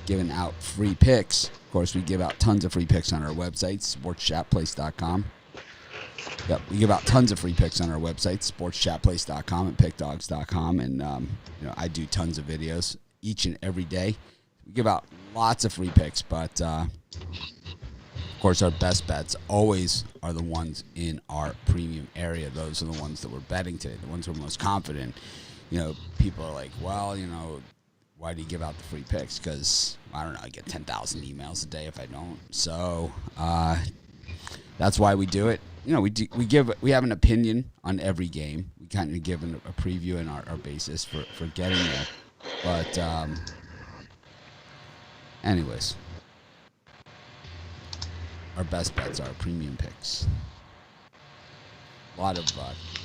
giving out free picks. Of course, we give out tons of free picks on our website, sportschatplace.com. Yep, we give out tons of free picks on our website, sportschatplace.com and pickdogs.com. And, I do tons of videos each and every day. We give out lots of free picks, but, of course, our best bets always are the ones in our premium area. Those are the ones that we're betting today, the ones we're most confident. People are like, well, why do you give out the free picks? Because, I don't know, I get 10,000 emails a day if I don't. So that's why we do it. We have an opinion on every game. We kind of give a preview and our basis for getting there. But anyways, our best bets are premium picks. A lot of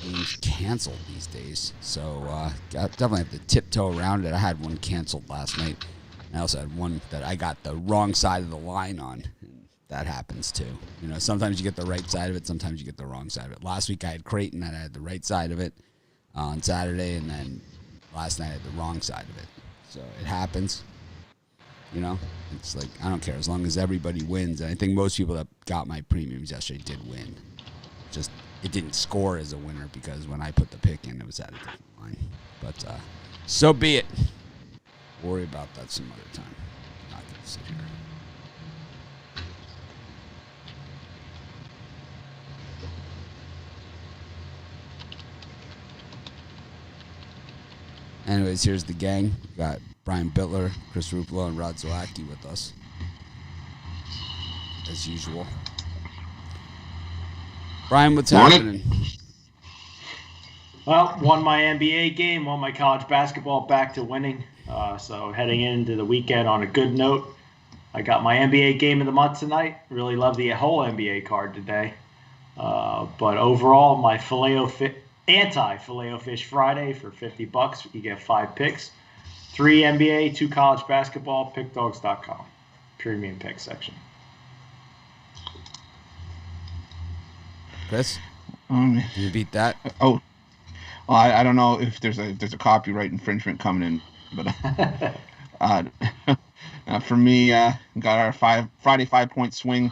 games canceled these days, so definitely have to tiptoe around it. I had one canceled last night. I also had one that I got the wrong side of the line on. That happens too. Sometimes you get the right side of it, sometimes you get the wrong side of it. Last week I had Creighton and I had the right side of it on Saturday, and then last night I had the wrong side of it. So it happens. It's like, I don't care as long as everybody wins. And I think most people that got my premiums yesterday did win. Just it didn't score as a winner because when I put the pick in, it was at a different line. But so be it. Worry about that some other time. I'm not going to sit here. Anyways, here's the gang. We got Brian Bittler, Chris Rupolo, and Rod Zowacki with us, as usual. Brian, what's happening? Well, won my NBA game, won my college basketball, back to winning. So heading into the weekend on a good note. I got my NBA game of the month tonight. Really love the whole NBA card today. But overall, my anti-Filet-O-Fish Friday for $50. You get 5 picks. 3 NBA, 2 college basketball, pickdogs.com. Premium pick section. Chris? You beat that? Oh, well, I don't know if there's a copyright infringement coming in, but for me, got our Friday 5-point swing.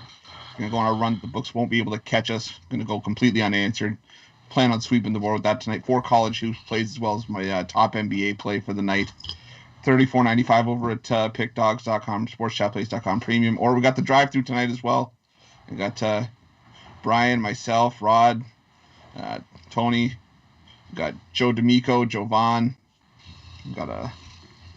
Gonna go on our run. The books won't be able to catch us. Gonna go completely unanswered. Plan on sweeping the board with that tonight. 4 college hoops plays as well as my top NBA play for the night. $34.95 over at pickdogs.com, sportschatplace.com premium. Or we got the drive-through tonight as well. We got Brian, myself, Rod, Tony. We got Joe D'Amico, Jovan. We got a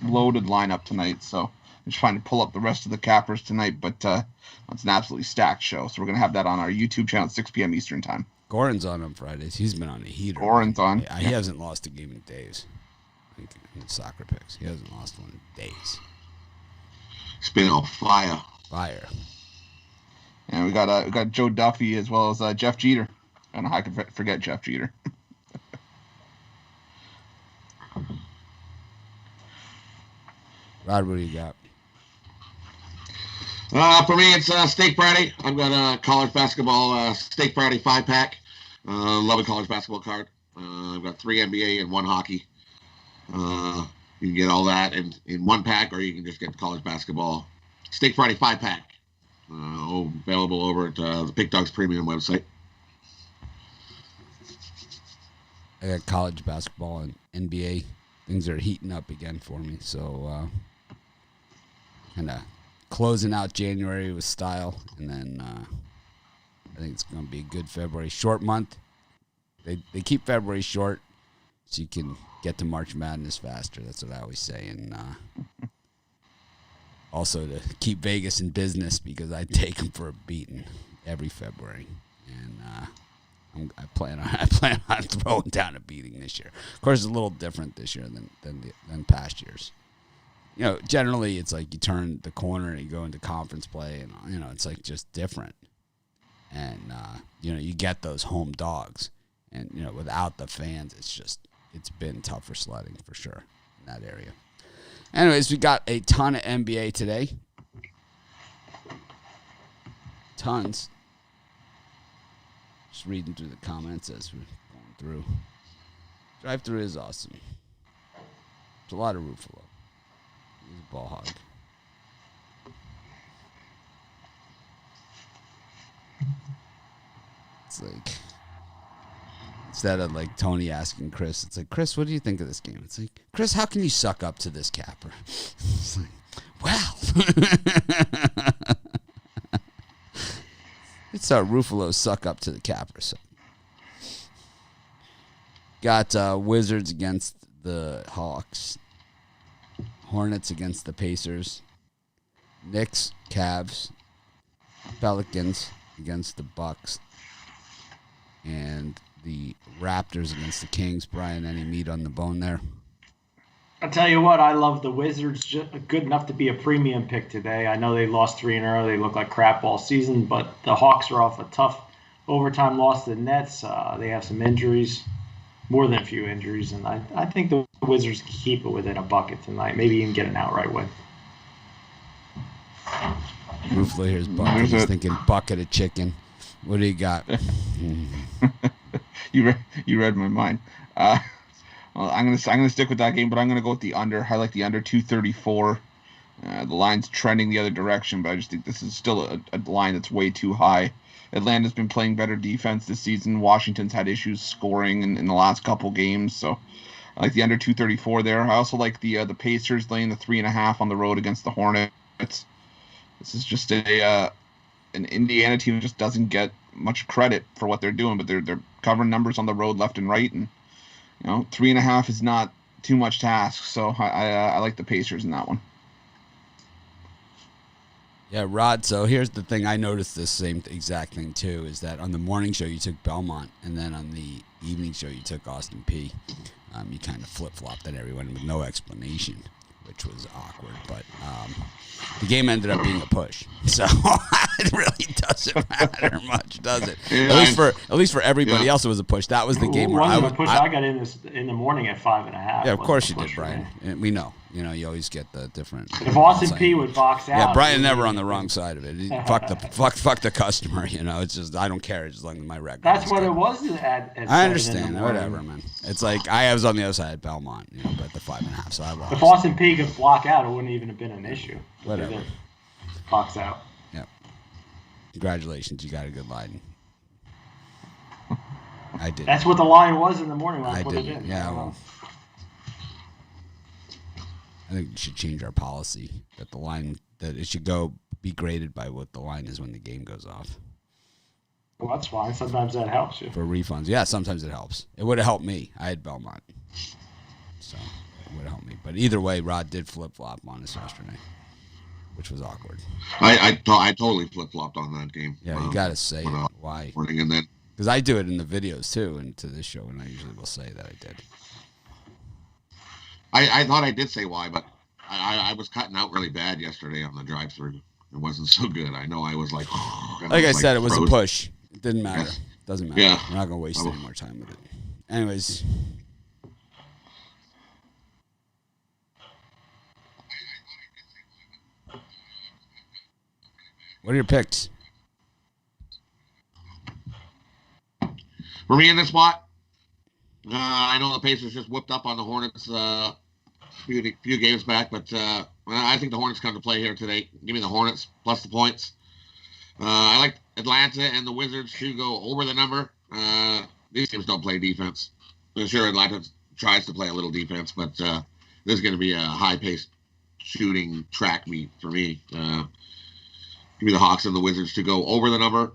loaded lineup tonight. So I'm just trying to pull up the rest of the cappers tonight, but it's an absolutely stacked show. So we're going to have that on our YouTube channel at 6 p.m. Eastern time. Goran's on Fridays. He's been on a heater. Goran's on. He hasn't lost a game in days. In soccer picks. He hasn't lost one in days. It's been on fire. Fire. And we got Joe Duffy as well as Jeff Jeter. I don't know how I could forget Jeff Jeter. Rod, what do you got? For me, it's Steak Friday. I've got a college basketball Steak Friday 5-pack. Love a college basketball card. I've got 3 NBA and 1 hockey. You can get all that in 1 pack, or you can just get the college basketball Steak Friday 5-pack. Available over at the Pick Dogs Premium website. I got college basketball and NBA. Things are heating up again for me, so kind of closing out January with style, and then I think it's going to be a good February. Short month. They keep February short so you can get to March Madness faster. That's what I always say. And also to keep Vegas in business because I take them for a beating every February. And I plan on throwing down a beating this year. Of course, it's a little different this year than past years. Generally it's like you turn the corner and you go into conference play, and it's like just different. And you get those home dogs, and without the fans, it's been tougher sledding for sure in that area. Anyways, we got a ton of NBA today. Tons. Just reading through the comments as we're going through. Drive-through is awesome. It's a lot of Ruffalo. He's a ball hog. It's like, instead of like Tony asking Chris, it's like, Chris, what do you think of this game? It's like, Chris, how can you suck up to this capper? It's like, well, it's our Ruffalo suck up to the capper. So got Wizards against the Hawks, Hornets against the Pacers, Knicks, Cavs, Pelicans against the Bucks, and the Raptors against the Kings. Brian, any meat on the bone there? I'll tell you what, I love the Wizards. Good enough to be a premium pick today. I know they lost 3 in a row. They look like crap all season, but the Hawks are off a tough overtime loss to the Nets. They have some injuries, more than a few injuries, and I think the Wizards can keep it within a bucket tonight, maybe even get an outright win. Ruffalo here's bucket. He's thinking bucket of chicken. What do you got? You read my mind. Well, I'm gonna stick with that game, but I'm gonna go with the under. I like the under 234. The line's trending the other direction, but I just think this is still a line that's way too high. Atlanta's been playing better defense this season. Washington's had issues scoring in the last couple games, so I like the under 234 there. I also like the Pacers laying the 3.5 on the road against the Hornets. This is just an Indiana team that just doesn't get much credit for what they're doing, but they're covering numbers on the road left and right, and 3.5 is not too much to ask. So I like the Pacers in that one. Yeah, Rod, so here's the thing. I noticed this same exact thing, too, is that on the morning show you took Belmont, and then on the evening show you took Austin P. You kind of flip-flopped at everyone with no explanation, which was awkward. But the game ended up being a push. So it really doesn't matter much, does it? Yeah, at least for everybody else, it was a push. That was the game where I got in the morning at 5.5. Yeah, of course you did, Brian. And we know. You always get the different. If Austin P would box out. Yeah, Brian never on the wrong side of it. Fuck the customer. It's just I don't care as long as my record. That's what it was at I understand. Whatever, man. It's like I was on the other side at Belmont, but the 5.5. So I lost. If Austin P could block out, it wouldn't even have been an issue. Whatever. Box out. Yeah. Congratulations, you got a good line. I did. That's what the line was in the morning. I did. Yeah. Well, I think we should change our policy that it should be graded by what the line is when the game goes off. Well, that's fine. Sometimes that helps you. For refunds. Yeah, sometimes it helps. It would have helped me. I had Belmont. So it would have helped me. But either way, Rod did flip-flop on us yesterday, which was awkward. I totally flip-flopped on that game. Yeah, you got to say it. Why? And then because I do it in the videos, too, and to this show, and I usually will say that I did. I thought I did say why, but I was cutting out really bad yesterday on the drive-through. It wasn't so good. I know I was like... Like I said, it was a push. It didn't matter. Yes. Doesn't matter. Yeah. We're not going to waste any more time with it. Anyways. What are your picks? For me in this spot, I know the Pacers just whipped up on the Hornets a few games back, but I think the Hornets come to play here today. Give me the Hornets plus the points. I like Atlanta and the Wizards to go over the number. These teams don't play defense. I'm sure Atlanta tries to play a little defense, but this is going to be a high-paced shooting track meet for me. Give me the Hawks and the Wizards to go over the number.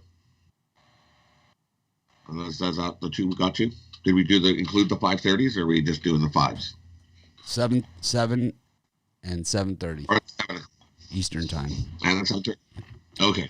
That's the two we got to. Did we include the 5:30s, or are we just doing the 5s? 7 and 7:30 Or 7 Eastern time. And that's okay.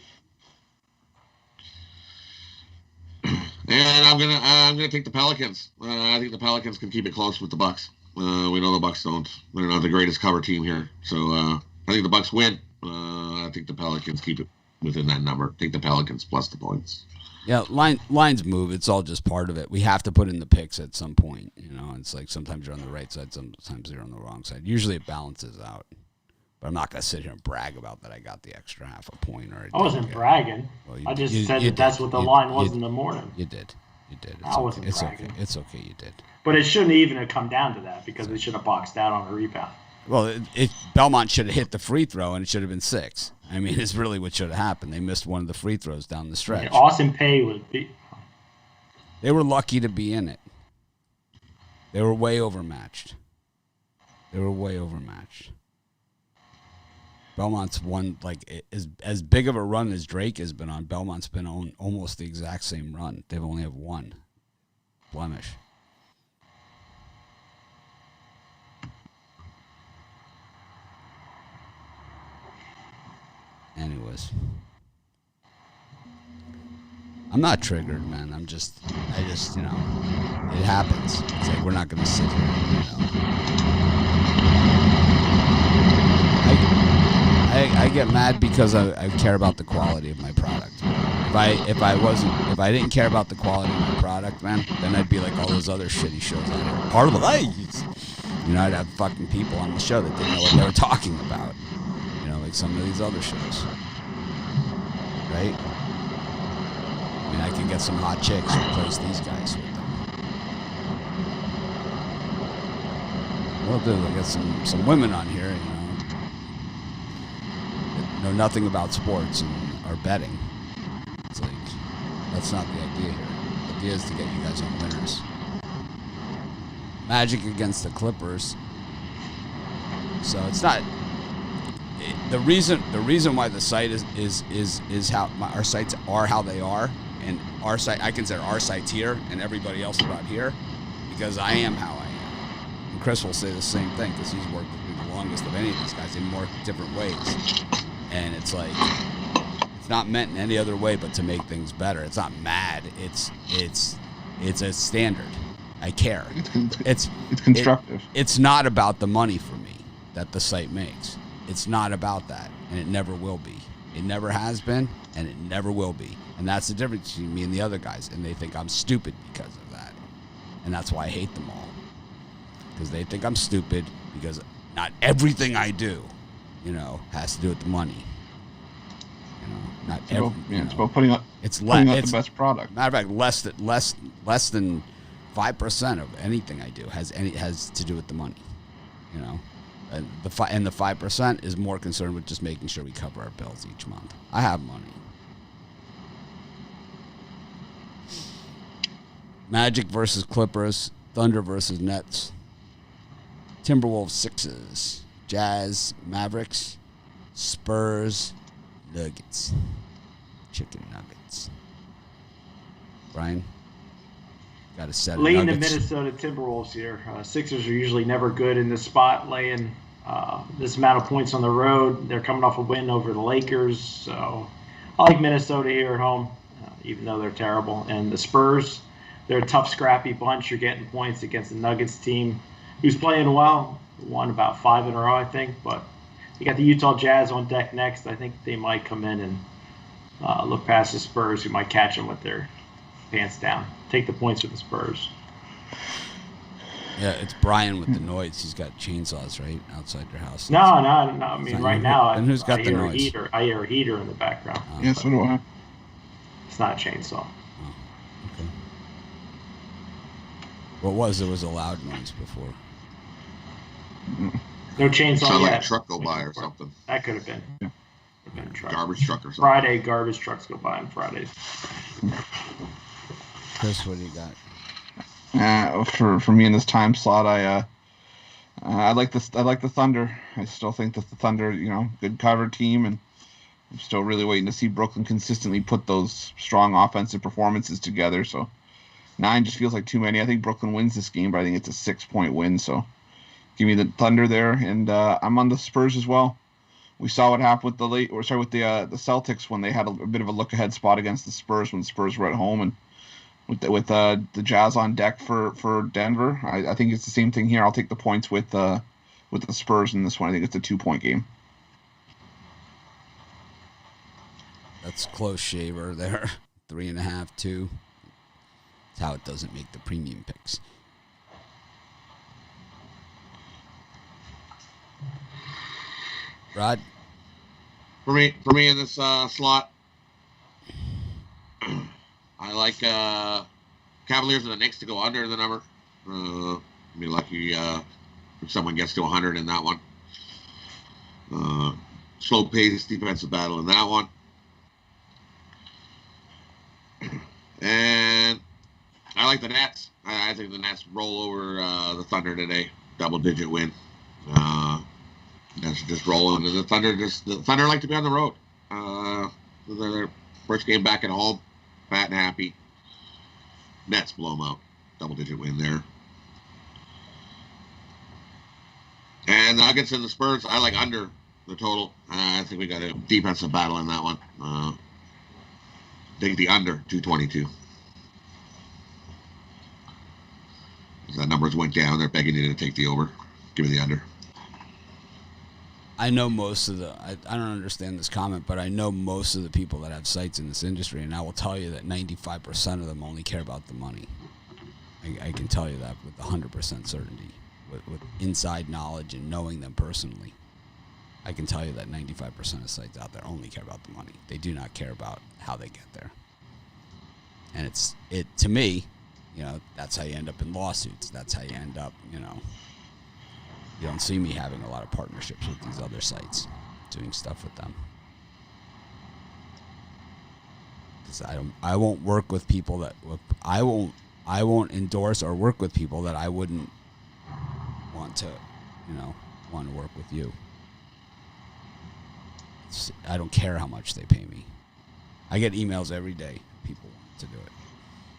And I'm gonna take the Pelicans. I think the Pelicans can keep it close with the Bucks. We know the Bucks don't. They're not the greatest cover team here, so I think the Bucks win. I think the Pelicans keep it within that number. Take the Pelicans plus the points. Yeah, lines move. It's all just part of it. We have to put in the picks at some point. It's like sometimes you're on the right side, sometimes you're on the wrong side. Usually it balances out. But I'm not going to sit here and brag about that I got the extra half a point. I wasn't bragging. Well, I just said that's what the line was in the morning. You did. I wasn't bragging. Okay. It's okay, you did. But it shouldn't even have come down to that because they should have boxed out on a rebound. Well, Belmont should have hit the free throw, and it should have been 6. I mean, it's really what should have happened. They missed one of the free throws down the stretch. Yeah, Austin Pay would be. They were lucky to be in it. They were way overmatched. Belmont's won, like, as big of a run as Drake has been on. Belmont's been on almost the exact same run. They've only have one blemish. Anyways, I'm not triggered, man. I just, you know, it happens. It's like, we're not going to sit here, you know. I get mad because I care about the quality of my product. If I didn't care about the quality of my product, man, then I'd be like all those other shitty shows out there. Parlays. You know, I'd have fucking people on the show that didn't know what they were talking about. You know, like some of these other shows. Right? I mean, I could get some hot chicks and replace these guys with them. Well, dude, I got some women on here, you know, that know nothing about sports and are betting. It's like, that's not the idea here. The idea is to get you guys on winners. Magic against the Clippers. So it's not. The reason why the site is how our sites are how they are, and our site, I consider our sites here and everybody else about here, because I am how I am. And Chris will say the same thing because he's worked with me the longest of any of these guys in more different ways. And it's like, it's not meant in any other way but to make things better. It's not mad. It's a standard. I care. It's constructive. It's not about the money for me that the site makes. It's not about that, and it never will be. It never has been, and it never will be. And that's the difference between me and the other guys, and they think I'm stupid because of that. And that's why I hate them all. Because they think I'm stupid because not everything I do, you know, has to do with the money. You know, not every, it's about putting out the best product. Matter of fact, less than 5% of anything I do has to do with the money. You know, and the 5% is more concerned with just making sure we cover our bills each month. I have money. Magic versus Clippers, Thunder versus Nets, Timberwolves Sixers, Jazz Mavericks, Spurs Nuggets, Chicken Nuggets. Brian, got a set of Laying Nuggets. the Minnesota Timberwolves here. Sixers are usually never good in this spot, laying this amount of points on the road. They're coming off a win over the Lakers, so I like Minnesota here at home, even though they're terrible. And the Spurs, they're a tough, scrappy bunch. You're getting points against the Nuggets team, who's playing well. Won about 5 in a row, I think. But you got the Utah Jazz on deck next. I think they might come in and look past the Spurs, who might catch them with their pants down. Take the points with the Spurs. Yeah, it's Brian with the noise. He's got chainsaws right outside your house. No. I mean, right now, and who's got the noise? I hear a heater in the background. Yeah, so do I. It's not a chainsaw. Oh, okay. There was a loud noise before. No chainsaw Sound yet. like a truck go by or something. That could have been. Yeah. Garbage truck or something. Friday, garbage trucks go by on Fridays. Chris, what do you got? For me in this time slot, I like the Thunder. I still think that the Thunder, you know, good cover team, and I'm still really waiting to see Brooklyn consistently put those strong offensive performances together. So 9 just feels like too many. I think Brooklyn wins this game, but I think it's a 6-point win. So give me the Thunder there, and I'm on the Spurs as well. We saw what happened with the Celtics when they had a bit of a look-ahead spot against the Spurs when the Spurs were at home, and with the Jazz on deck for Denver. I think it's the same thing here. I'll take the points with the Spurs in this one. I think it's a 2-point game. That's close shaver there. 3.5, 2. That's how it doesn't make the premium picks. Rod? For me in this slot, I like Cavaliers and the Knicks to go under the number. Be lucky if someone gets to 100 in that one. Slow pace defensive battle in that one. And like the Nets. I think the Nets roll over the Thunder today. Double-digit win. That's just rolling. The Thunder like to be on the road. Their first game back at home, fat and happy. Nets blow them out. Double-digit win there. And the Nuggets and the Spurs, I like under the total. I think we got a defensive battle in that one. Take the under 222. The numbers went down. They're begging you to take the over. Give me the under. I know most of the, I don't understand this comment, but I know most of the people that have sites in this industry, and I will tell you that 95% of them only care about the money. I can tell you that with 100% certainty, with inside knowledge and knowing them personally. I can tell you that 95% of sites out there only care about the money. They do not care about how they get there. And to me, that's how you end up in lawsuits. That's how you end up, you don't see me having a lot of partnerships with these other sites, doing stuff with them. Because I won't work with people that I won't endorse or work with people that I wouldn't want to work with you. I don't care how much they pay me. I get emails every day. People want to do it.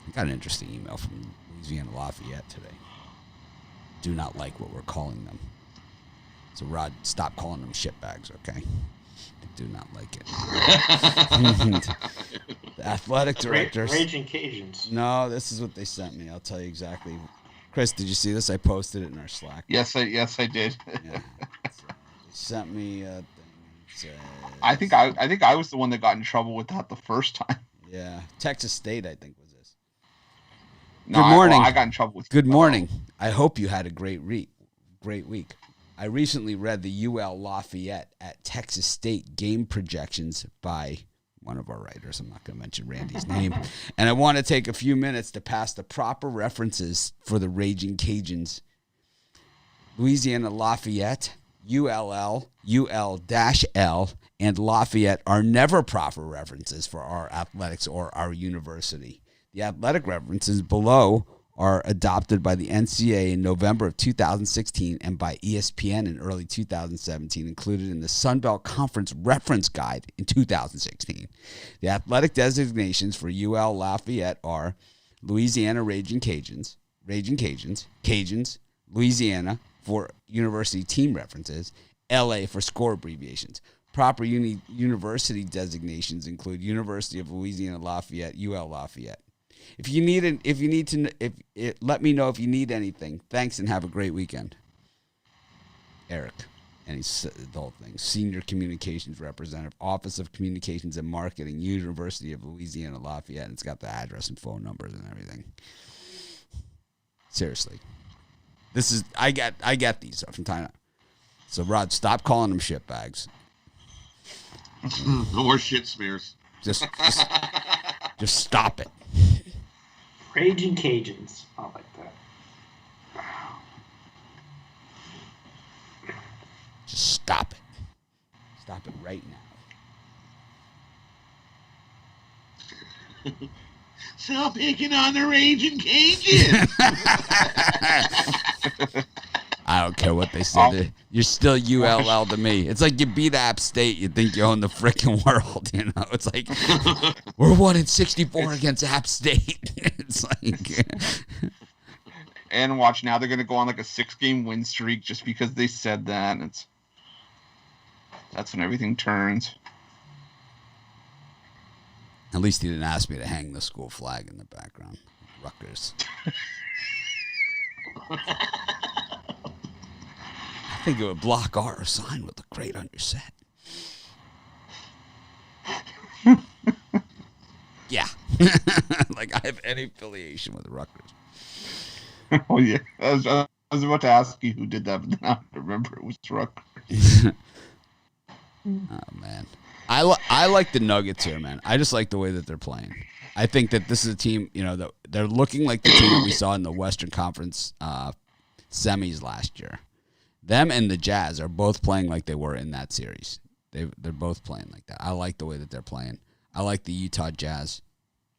I got an interesting email from Louisiana Lafayette today. Do not like what we're calling them. So, Rod, stop calling them shitbags, okay? I do not like it. The athletic directors. Raging Cajuns. No, this is what they sent me. I'll tell you exactly. Chris, did you see this? I posted it in our Slack. Yes, I did. Yeah. So they sent me a thing. I think I was the one that got in trouble with that the first time. Yeah, Texas State, I think, was this. No, Good morning. I got in trouble with. Good morning. I hope you had a great week. I recently read the UL Lafayette at Texas State game projections by one of our writers. I'm not going to mention Randy's name. And I want to take a few minutes to pass the proper references for the Raging Cajuns. Louisiana Lafayette, ULL, UL-L, and Lafayette are never proper references for our athletics or our university. The athletic references below are adopted by the NCAA in November of 2016 and by ESPN in early 2017, included in the Sun Belt Conference Reference Guide in 2016. The athletic designations for UL Lafayette are Louisiana Raging Cajuns, Cajuns, Louisiana for university team references, LA for score abbreviations. Proper university designations include University of Louisiana Lafayette, UL Lafayette. Let me know if you need anything. Thanks and have a great weekend. Eric. And he's the whole thing. Senior Communications Representative, Office of Communications and Marketing, University of Louisiana Lafayette. And it's got the address and phone numbers and everything. Seriously. I get these from time to time. So Rod, stop calling them shitbags. No more shit smears. Just stop it. Raging Cajuns. I like that. Just stop it. Stop it right now. Stop picking on the Raging Cajuns. I don't care what they said. You're still ULL to me. It's like you beat App State, you think you own the freaking world. It's like we're 1-64 against App State. It's like, and watch now they're gonna go on like a 6-game win streak just because they said that. That's when everything turns. At least he didn't ask me to hang the school flag in the background. Rutgers. I think it would block our sign would look great on your set. Yeah. Like I have any affiliation with Rutgers. Oh, yeah. I was about to ask you who did that, but then I remember it was Rutgers. Oh, man. I like the Nuggets here, man. I just like the way that they're playing. I think that this is a team, that they're looking like the team that we saw in the Western Conference semis last year. Them and the Jazz are both playing like they were in that series. They're both playing like that. I like the way that they're playing. I like the Utah Jazz.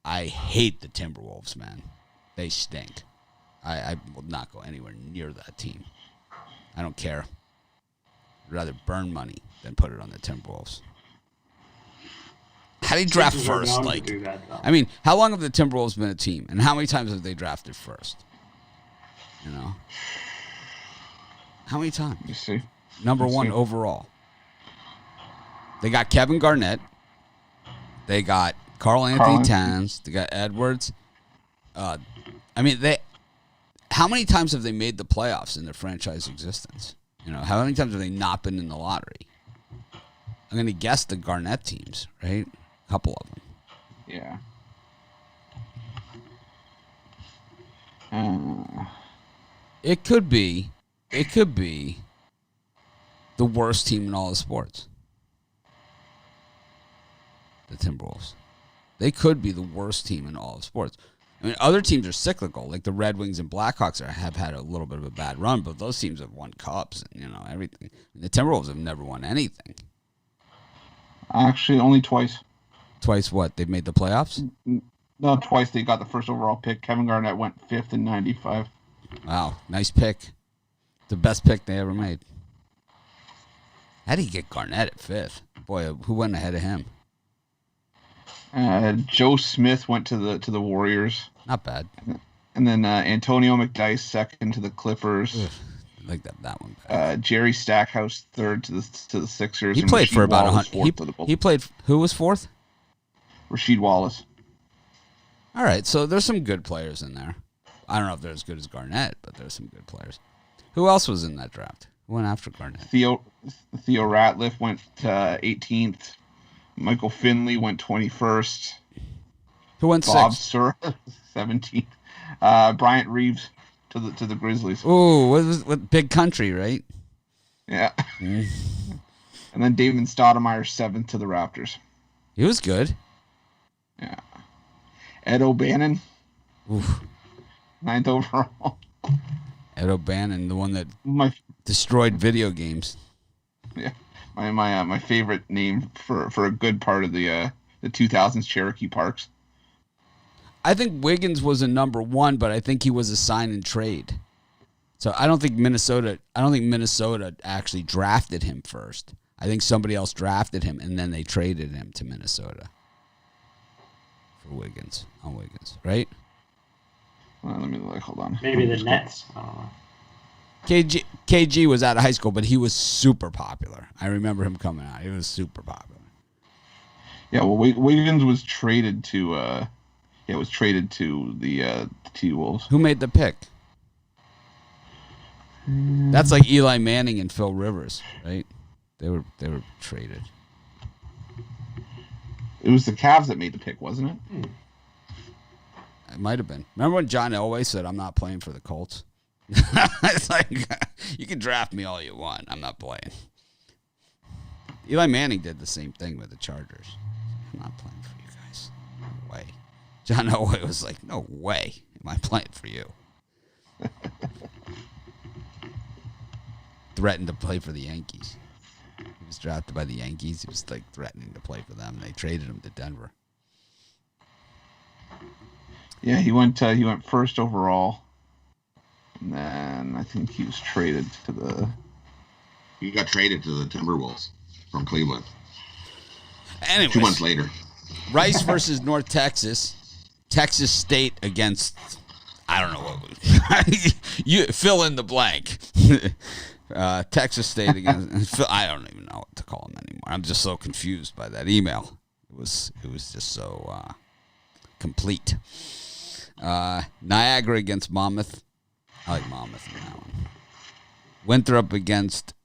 I hate the Timberwolves, man. They stink. I will not go anywhere near that team. I don't care. I'd rather burn money than put it on the Timberwolves. How do you draft Sixers are first? known to Like, do that, though. I mean, how long have the Timberwolves been a team, and how many times have they drafted first? You know, how many times? You see, Number Let's one see. overall. They got Kevin Garnett. They got Karl Anthony Towns. They got Edwards. I mean, how many times have they made the playoffs in their franchise existence? You know, how many times have they not been in the lottery? I'm going to guess the Garnett teams, right? A couple of them. Yeah. It could be the worst team in all of sports. The Timberwolves. They could be the worst team in all of sports. I mean, other teams are cyclical, like the Red Wings and Blackhawks have had a little bit of a bad run, but those teams have won cups and, you know, everything. And the Timberwolves have never won anything. Actually, only twice. Twice what? They've made the playoffs? No, twice they got the first overall pick. Kevin Garnett went 5th in 95. Wow, nice pick. The best pick they ever made. How did he get Garnett at 5th? Boy, who went ahead of him? Joe Smith went to the Warriors. Not bad. And then Antonio McDyess second to the Clippers. Ugh, I like that one back. Jerry Stackhouse third to the Sixers. He and played Rasheed for about Wallace 100. fourth to the Bulls. He played. Who was 4th? Rasheed Wallace. All right, so there's some good players in there. I don't know if they're as good as Garnett, but there's some good players. Who else was in that draft? Who went after Garnett? Theo Ratliff went 18th. Michael Finley went 21st. Who went Bob 6th? Sir 17th. Bryant Reeves to the Grizzlies. Ooh, what Big Country, right? Yeah. Mm. And then David Stoudemire 7th to the Raptors. He was good. Yeah. Ed O'Bannon Oof. 9th overall. Ed O'Bannon, the one that My destroyed video games. yeah. My favorite name for a good part of the 2000s Cherokee Parks. I think Wiggins was a number 1, but I think he was a sign and trade. So I don't think Minnesota actually drafted him first. I think somebody else drafted him and then they traded him to Minnesota for Wiggins, right? Let me hold on. Maybe the Nets. I don't know. KG was out of high school, but he was super popular. I remember him coming out. He was super popular. Yeah, well, Wiggins was traded to the T-Wolves. Who made the pick? That's like Eli Manning and Phil Rivers, right? They were traded. It was the Cavs that made the pick, wasn't it? It might have been. Remember when John Elway said, "I'm not playing for the Colts"? It's like, you can draft me all you want. I'm not playing. Eli Manning did the same thing with the Chargers. I'm not playing for you guys. No way. John Elway was like, no way am I playing for you. Threatened to play for the Yankees. He was drafted by the Yankees. He was like threatening to play for them. They traded him to Denver. Yeah, he went first overall. And then I think he was traded to the... He got traded to the Timberwolves from Cleveland. Anyways, 2 months later. Rice versus North Texas. Texas State against, I don't know what. You fill in the blank. Texas State against, I don't even know what to call them anymore. I'm just so confused by that email. It was just so complete. Niagara against Monmouth. I like Monmouth in that one. Winthrop against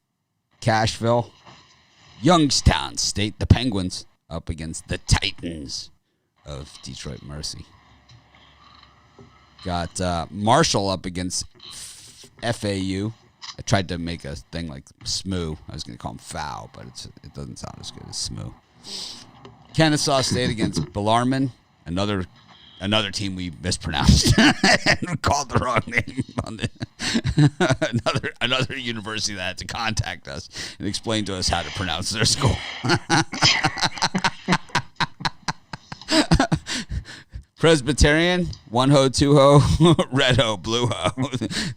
Cashville. Youngstown State, the Penguins, up against the Titans of Detroit Mercy. Got Marshall up against FAU. I tried to make a thing like SMU. I was going to call them FOW, but it doesn't sound as good as SMU. Kennesaw State against Bellarmine, another team we mispronounced and called the wrong name on the another university that had to contact us and explain to us how to pronounce their school. Presbyterian, 1-ho, 2-ho, red-ho, blue-ho.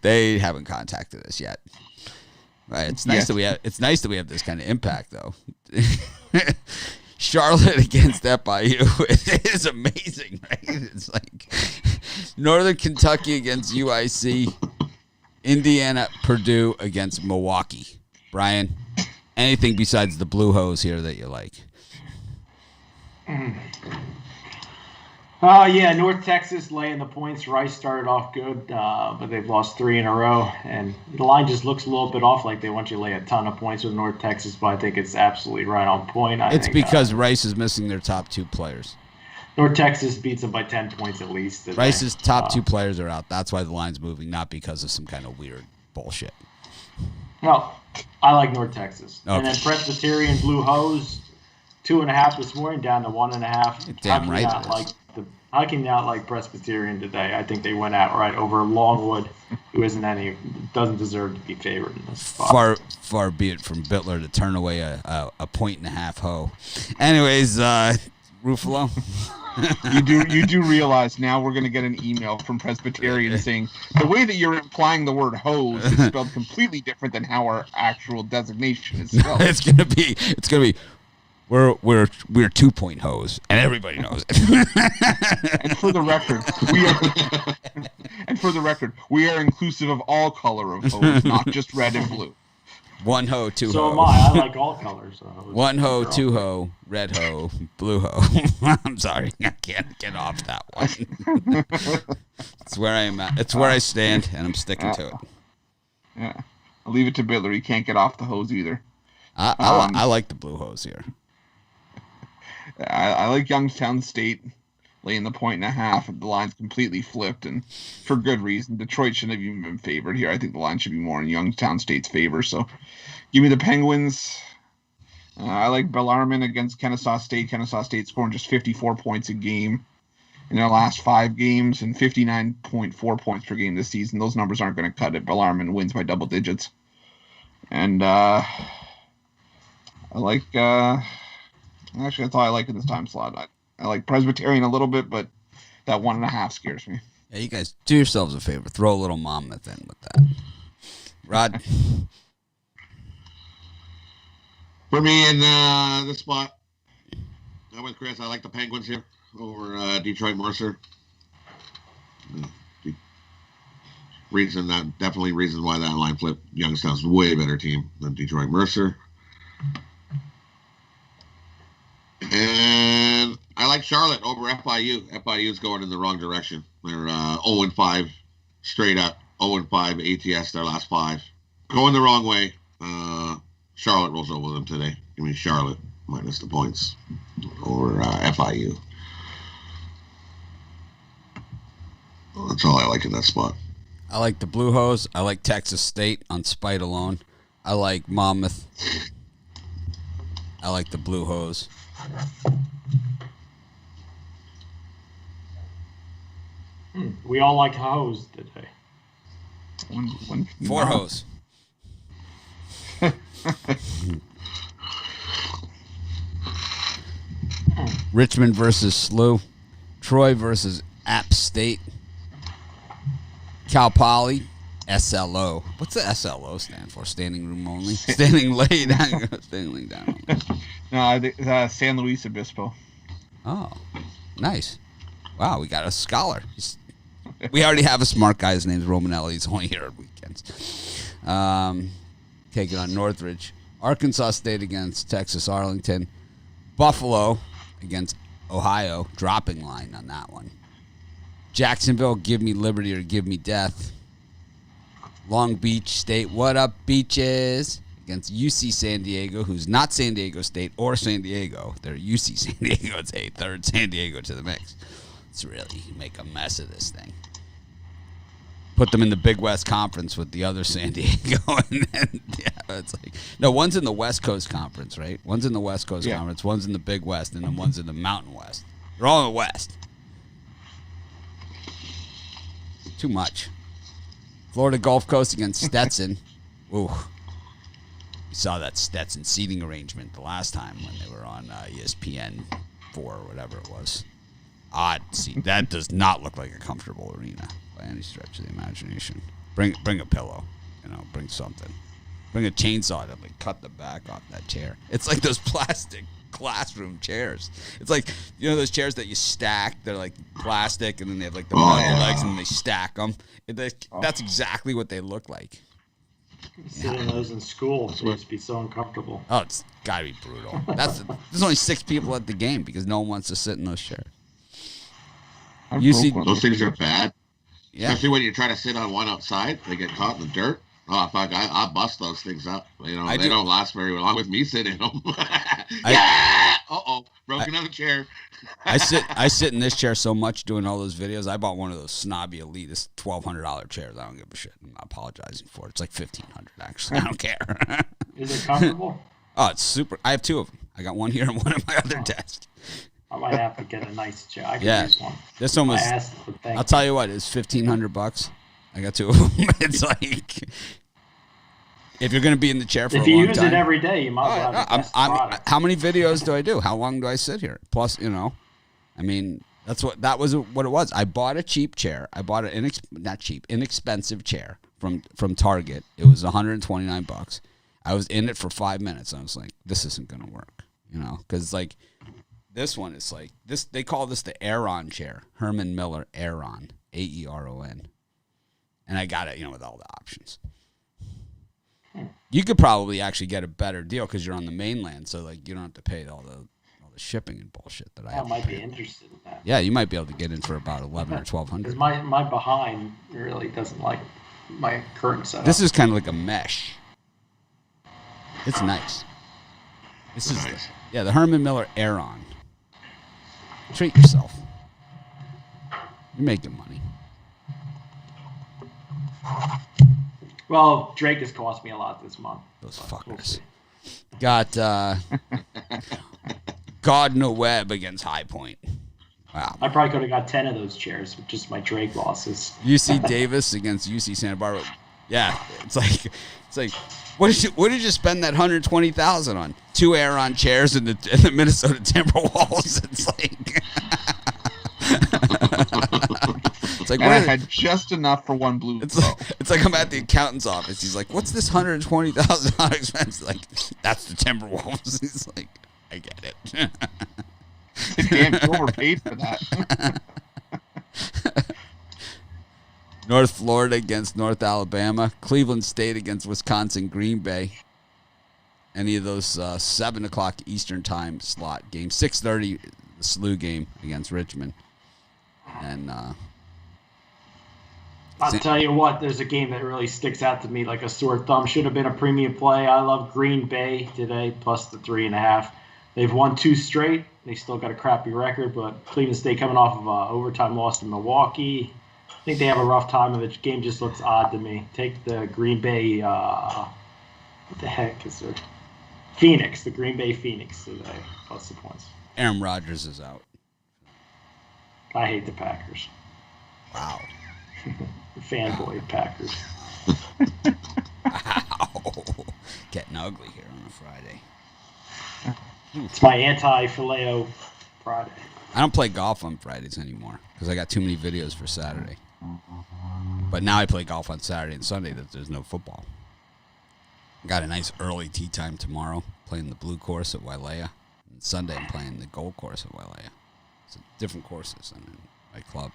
They haven't contacted us yet. Right. It's nice that we have. It's nice that we have this kind of impact, though. Charlotte against FIU. It is amazing, right? It's like Northern Kentucky against UIC, Indiana, Purdue against Milwaukee. Brian, anything besides the blue hose here that you like? Yeah, North Texas laying the points. Rice started off good, but they've lost 3 in a row. And the line just looks a little bit off, like they want you to lay a ton of points with North Texas, but I think it's absolutely right on point. It's because Rice is missing their top 2 players. North Texas beats them by 10 points at least today. Rice's top 2 players are out. That's why the line's moving, not because of some kind of weird bullshit. No, I like North Texas. Okay. And then Presbyterian Blue Hose, 2.5 this morning, down to 1.5. Damn right. How can you not like Presbyterian today? I think they went out right over Longwood, who doesn't deserve to be favored in this spot. Far be it from Bittler to turn away a 1.5 ho. Anyways, Ruffalo. You do realize now we're going to get an email from Presbyterian saying the way that you're implying the word hose is spelled completely different than how our actual designation is spelled. It's gonna be we're 2-point hose, and everybody knows it. And for the record, we are inclusive of all color of hose, not just red and blue. 1-ho, 2-ho. So am I. I like all colors. 1-ho, 2-ho, red ho, blue ho. I'm sorry, I can't get off that one. It's where I am at. It's where I stand, and I'm sticking to it. Yeah, I'll leave it to Bittler. He can't get off the hose either. I like the blue hose here. I like Youngstown State laying the 1.5. The line's completely flipped, and for good reason. Detroit shouldn't have even been favored here. I think the line should be more in Youngstown State's favor. So give me the Penguins. I like Bellarmine against Kennesaw State. Kennesaw State scoring just 54 points a game in their last 5 games and 59.4 points per game this season. Those numbers aren't going to cut it. Bellarmine wins by double digits. And I like... actually, that's all I like in this time slot. I like Presbyterian a little bit, but that 1.5 scares me. Yeah, you guys do yourselves a favor. Throw a little Monmouth in with that. Rod? For me in this spot, I'm with Chris. I like the Penguins here over Detroit Mercer. Reason why that line flipped. Youngstown's way better team than Detroit Mercer. And I like Charlotte over FIU. FIU's going in the wrong direction. They're 0-5 straight up. 0-5 ATS their last 5. Going the wrong way. Charlotte rolls over them today. Give me Charlotte minus the points over FIU. That's all I like in that spot. I like the Blue Hose. I like Texas State on spite alone. I like Monmouth. I like the Blue Hose. We all like hose today. 4 hose. Richmond versus SLU. Troy versus App State. Cal Poly. SLO. What's the SLO stand for? Standing room only? Standing lay down. Standing lay down only. No, I think San Luis Obispo. Oh, nice. Wow, we got a scholar. We already have a smart guy. His name's Romanelli. He's only here on weekends. Taking on Northridge. Arkansas State against Texas Arlington. Buffalo against Ohio. Dropping line on that one. Jacksonville, give me liberty or give me death. Long Beach State, what up, beaches? Against UC San Diego, who's not San Diego State or San Diego. They're UC San Diego. It's a third San Diego to the mix. Let's really make a mess of this thing. Put them in the Big West Conference with the other San Diego. And then, it's like, no, one's in the West Coast Conference, right? One's in the West Coast Conference, one's in the Big West, and then one's in the Mountain West. They're all in the West. Too much. Florida Gulf Coast against Stetson. Ooh. We saw that Stetson seating arrangement the last time when they were on ESPN 4 or whatever it was. Odd. See, that does not look like a comfortable arena by any stretch of the imagination. Bring a pillow, bring something. Bring a chainsaw to cut the back off that chair. It's like those plastic classroom chairs. It's like, those chairs that you stack. They're like plastic, and then they have like the metal legs, and they stack them. That's exactly what they look like. Sit in those in school. It used to be so uncomfortable. Oh, it's gotta be brutal. There's only 6 people at the game because no one wants to sit in those chairs. You see, those things are bad. Yeah. Especially when you try to sit on one outside, they get caught in the dirt. Oh, fuck! I bust those things up. They don't last very long with me sitting in them. Broken on the chair. I sit in this chair so much doing all those videos. I bought one of those snobby elitist $1,200 chairs. I don't give a shit. I'm not apologizing for it. It's like $1,500 actually. I don't care. Is it comfortable? Oh, it's super. I have 2 of them. I got one here and one at my other desk. I might have to get a nice chair. I can use one. This one was. I'll tell you what. It's $1,500. I got 2 of them. It's like, if you're going to be in the chair for a long time. If you use it every day, you might as well have the best product. How many videos do I do? How long do I sit here? Plus, I mean, that was what it was. I bought a cheap chair. I bought an inexpensive chair from Target. It was $129. I was in it for 5 minutes. I was like, this isn't going to work, because like this one is like this. They call this the Aeron chair, Herman Miller Aeron, AERON. And I got it, with all the options. You could probably actually get a better deal because you're on the mainland, so like you don't have to pay all the shipping and bullshit that I have. I might be interested in that. Yeah, you might be able to get in for about $1,100 or $1,200. Because my behind really doesn't like my curtain setup. This is kind of like a mesh. It's nice. This is nice. The Herman Miller Aeron. Treat yourself. You're making money. Well, Drake has cost me a lot this month. Those fuckers. Got Gardner Webb against High Point. Wow. I probably could have got 10 of those chairs with just my Drake losses. UC Davis against UC Santa Barbara. Yeah, it's like what did you spend that $120,000 on? 2 Aeron chairs in the Minnesota Timberwolves. It's like it's like, and I had just enough for one blue. It's like I'm at the accountant's office. He's like, "What's this $120,000 expense?" Like, that's the Timberwolves. He's like, "I get it." Damn, you overpaid for that. North Florida against North Alabama. Cleveland State against Wisconsin Green Bay. Any of those 7 o'clock Eastern time slot games. 6:30 the SLU game against Richmond. And I'll tell you what, there's a game that really sticks out to me like a sore thumb. Should have been a premium play. I love Green Bay today, plus the 3.5. They've won 2 straight. They still got a crappy record, but Cleveland State coming off of an overtime loss to Milwaukee. I think they have a rough time, and the game just looks odd to me. Take the Green Bay, what the heck is it? Phoenix, the Green Bay Phoenix today, plus the points. Aaron Rodgers is out. I hate the Packers. Wow. Fanboy Packers. Wow. Getting ugly here on a Friday. It's my anti-Filet Friday. I don't play golf on Fridays anymore because I got too many videos for Saturday. But now I play golf on Saturday and Sunday that there's no football. Got a nice early tee time tomorrow, playing the blue course at Wailea. And Sunday I'm playing the gold course at Wailea. It's different courses than in my club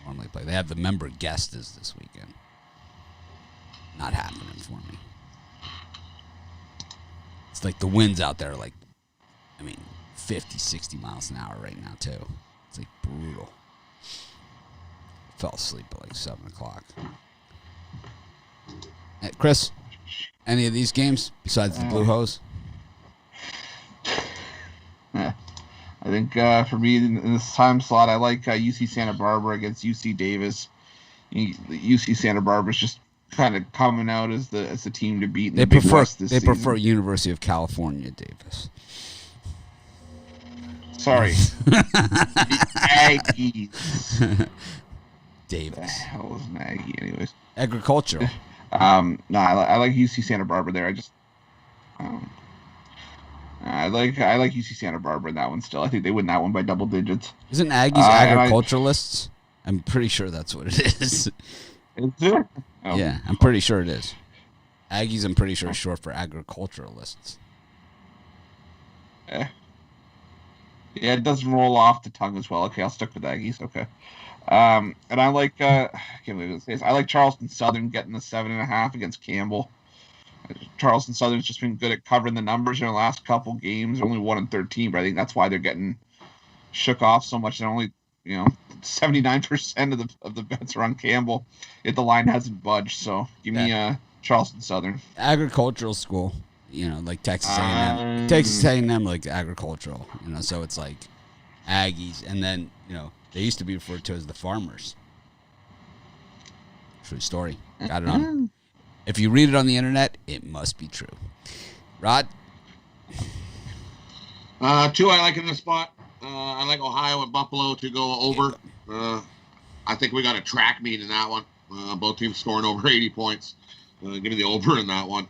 normally play. They have the member guests this weekend. Not happening for me. It's like the winds out there are like, 50, 60 miles an hour right now, too. It's like brutal. I fell asleep at like 7 o'clock. Hey, Chris, any of these games besides the Blue Hose? Yeah. I think for me in this time slot, I like UC Santa Barbara against UC Davis. UC Santa Barbara's just kind of coming out as the team to beat. In the Big West this season. Prefer University of California Davis. Sorry, the Aggies. Davis. The hell is an Aggie, anyways? I like UC Santa Barbara in that one still. I think they win that one by double digits. Isn't Aggies agriculturalists? I'm pretty sure that's what it is. Is it? Oh. Yeah, I'm pretty sure it is. Aggies, I'm pretty sure is short for agriculturalists. Yeah, it doesn't roll off the tongue as well. Okay, I'll stick with Aggies. Okay. And I like I can't believe this. I like Charleston Southern getting the 7.5 against Campbell. Charleston Southern's just been good at covering the numbers in the last couple games. Only 1-13, but I think that's why they're getting shook off so much. They're only 79% of the bets are on Campbell. If the line hasn't budged, so give me Charleston Southern. Agricultural school, like Texas A&M. Texas A&M like agricultural, so it's like Aggies, and then they used to be referred to as the Farmers. True story. Got it on. If you read it on the internet, it must be true. Rod? 2 I like in this spot. I like Ohio and Buffalo to go over. I think we got a track meet in that one. Both teams scoring over 80 points. Give me the over in that one.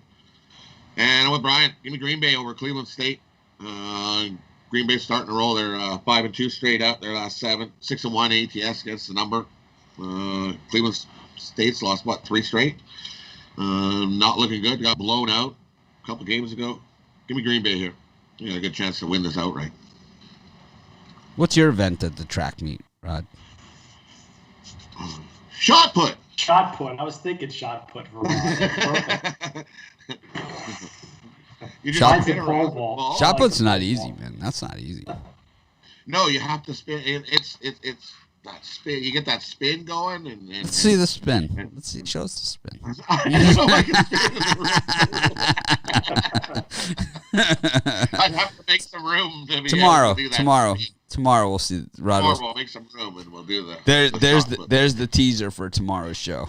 And with Brian, give me Green Bay over Cleveland State. Green Bay's starting to roll. They're 5-2 straight up. Their last 7, 6-1 ATS against the number. Cleveland State's lost 3 straight. Not looking good. Got blown out a couple games ago. Give me Green Bay here. You got a good chance to win this outright. What's your event at the track meet, Rod? Shot put. Shot put. I was thinking shot put for Rod. You just Shot spin around the ball. Shot put's not easy, man. That's not easy. No, you have to spin. It's that spin. You get that spin going, and let's see the spin. Let's see. Show us the spin. I'd have to make some room to be tomorrow. Able to do that. Tomorrow we'll see. Rod. Tomorrow we'll make some room and we'll do that. There's the teaser for tomorrow's show.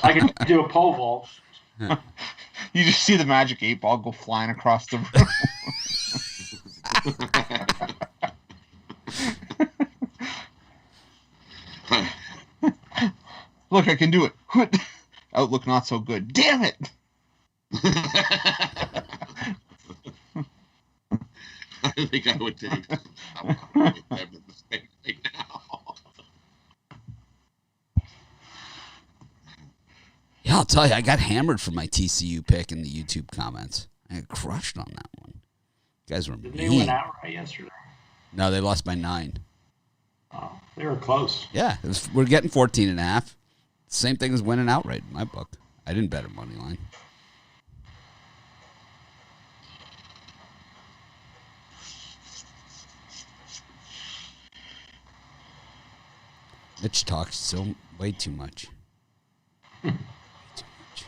I can do a pole vault. You just see the magic 8 ball go flying across the room. Look, I can do it. Outlook not so good. Damn it! I think I would take the mistake right now. Yeah, I'll tell you, I got hammered for my TCU pick in the YouTube comments. I got crushed on that one. You guys were mean. They went out right yesterday. No, they lost by 9. Oh, they were close. Yeah, we're getting 14.5. Same thing as winning outright in my book. I didn't bet a money line. Mitch talks so way too much. Way too much.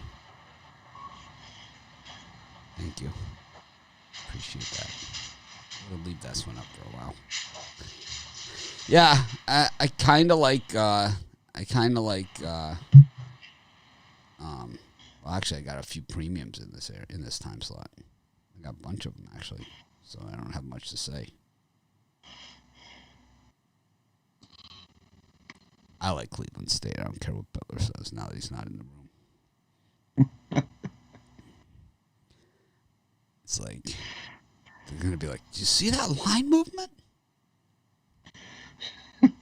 Thank you. Appreciate that. We'll leave this one up for a while. Yeah, I kind of like. Well, actually, I got a few premiums in this time slot. I got a bunch of them actually, so I don't have much to say. I like Cleveland State. I don't care what Butler says now that he's not in the room. It's like they're gonna be like, "Did you see that line movement?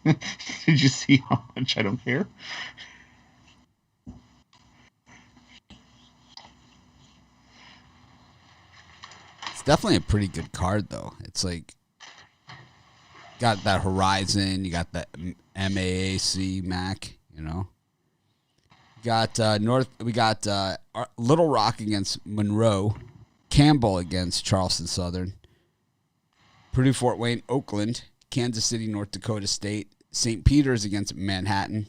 Did you see how much I don't care?" It's definitely a pretty good card, though. It's like got that Horizon, you got that MAAC MAC, Got we got Little Rock against Monroe, Campbell against Charleston Southern, Purdue Fort Wayne, Oakland, Kansas City, North Dakota State, St. Peter's against Manhattan,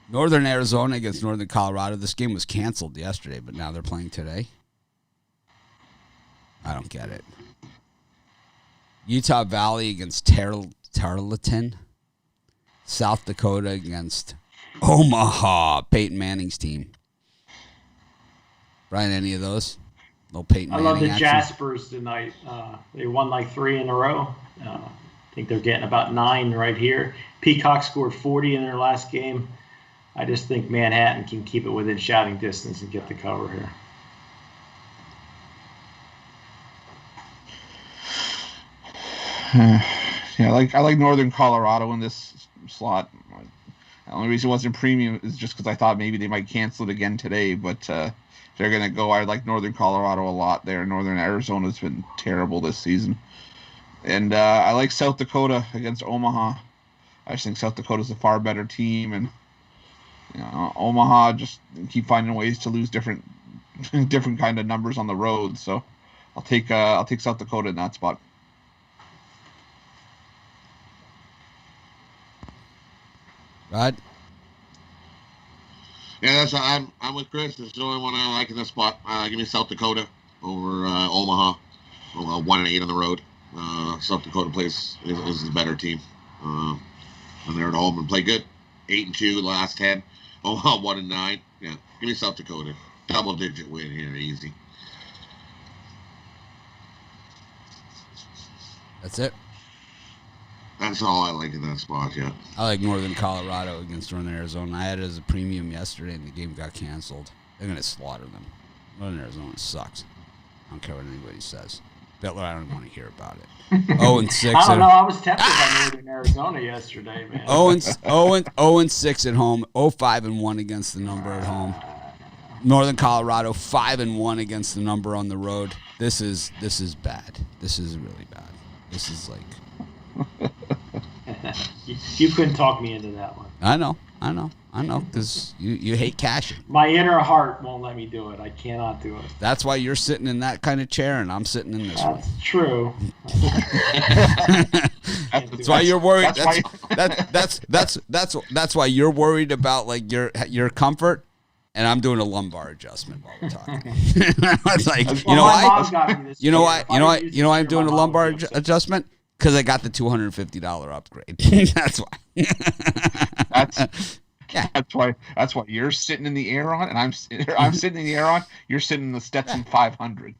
Northern Arizona against Northern Colorado. This game was canceled yesterday, but now they're playing today. I don't get it. Utah Valley against Tarleton. South Dakota against Omaha, Peyton Manning's team. Brian, any of those? Little Peyton Manning I love the action? Jaspers tonight. They won like 3 in a row. I think they're getting about 9 right here. Peacock scored 40 in their last game. I just think Manhattan can keep it within shouting distance and get the cover here. Yeah, I like Northern Colorado in this slot. The only reason it wasn't premium is just because I thought maybe they might cancel it again today, but they're gonna go. I like Northern Colorado a lot there. Northern Arizona's been terrible this season, and I like South Dakota against Omaha. I just think South Dakota's a far better team, and Omaha just keep finding ways to lose different kind of numbers on the road. So I'll take South Dakota in that spot. Rod? Yeah, I'm with Chris. That's the only one I like in this spot. Give me South Dakota over Omaha. 1-8 on the road. South Dakota is the better team. And they're at home and play good. 8-2 last 10. Omaha 1-9. Yeah, give me South Dakota. Double-digit win here, easy. That's it. That's all I like in that spot, yeah. I like Northern Colorado against Northern Arizona. I had it as a premium yesterday, and the game got canceled. They're going to slaughter them. Northern Arizona sucks. I don't care what anybody says. Bitler, I don't want to hear about it. 0-6. I don't know. I was tempted by Northern Arizona yesterday, man. 0-6 at home. 0-5-1 against the number at home. Northern Colorado 5-1 against the number on the road. This is bad. This is really bad. This is like. You couldn't talk me into that one. I know, because you hate cashing. My inner heart won't let me do it. I cannot do it. That's why you're sitting in that kind of chair, and I'm sitting in this one. That's true. That's why you're worried. That's why you're worried about like your comfort, and I'm doing a lumbar adjustment while we're talking. It's like you know why I'm doing a lumbar adjustment. Because I got the $250 upgrade. That's why. That's why you're sitting in the air on, and I'm sitting in the air on. You're sitting in the Stetson 500.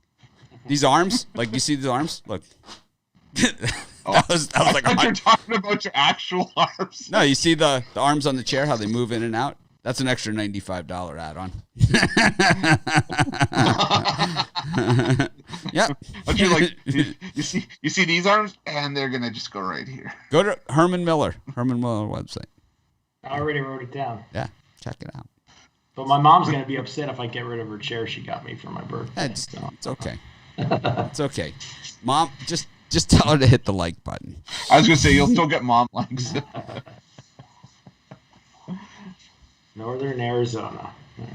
These arms, like you see these arms. Look, that was like. You're talking about your actual arms. No, you see the arms on the chair, how they move in and out. That's an extra $95 add-on. Yep. Okay, like you see these arms, and they're gonna just go right here. Go to Herman Miller website. I already wrote it down. Yeah, check it out. But my mom's gonna be upset if I get rid of her chair she got me for my birthday. It's okay. It's okay. Mom, just tell her to hit the like button. I was gonna say you'll still get mom likes. Northern Arizona. Okay.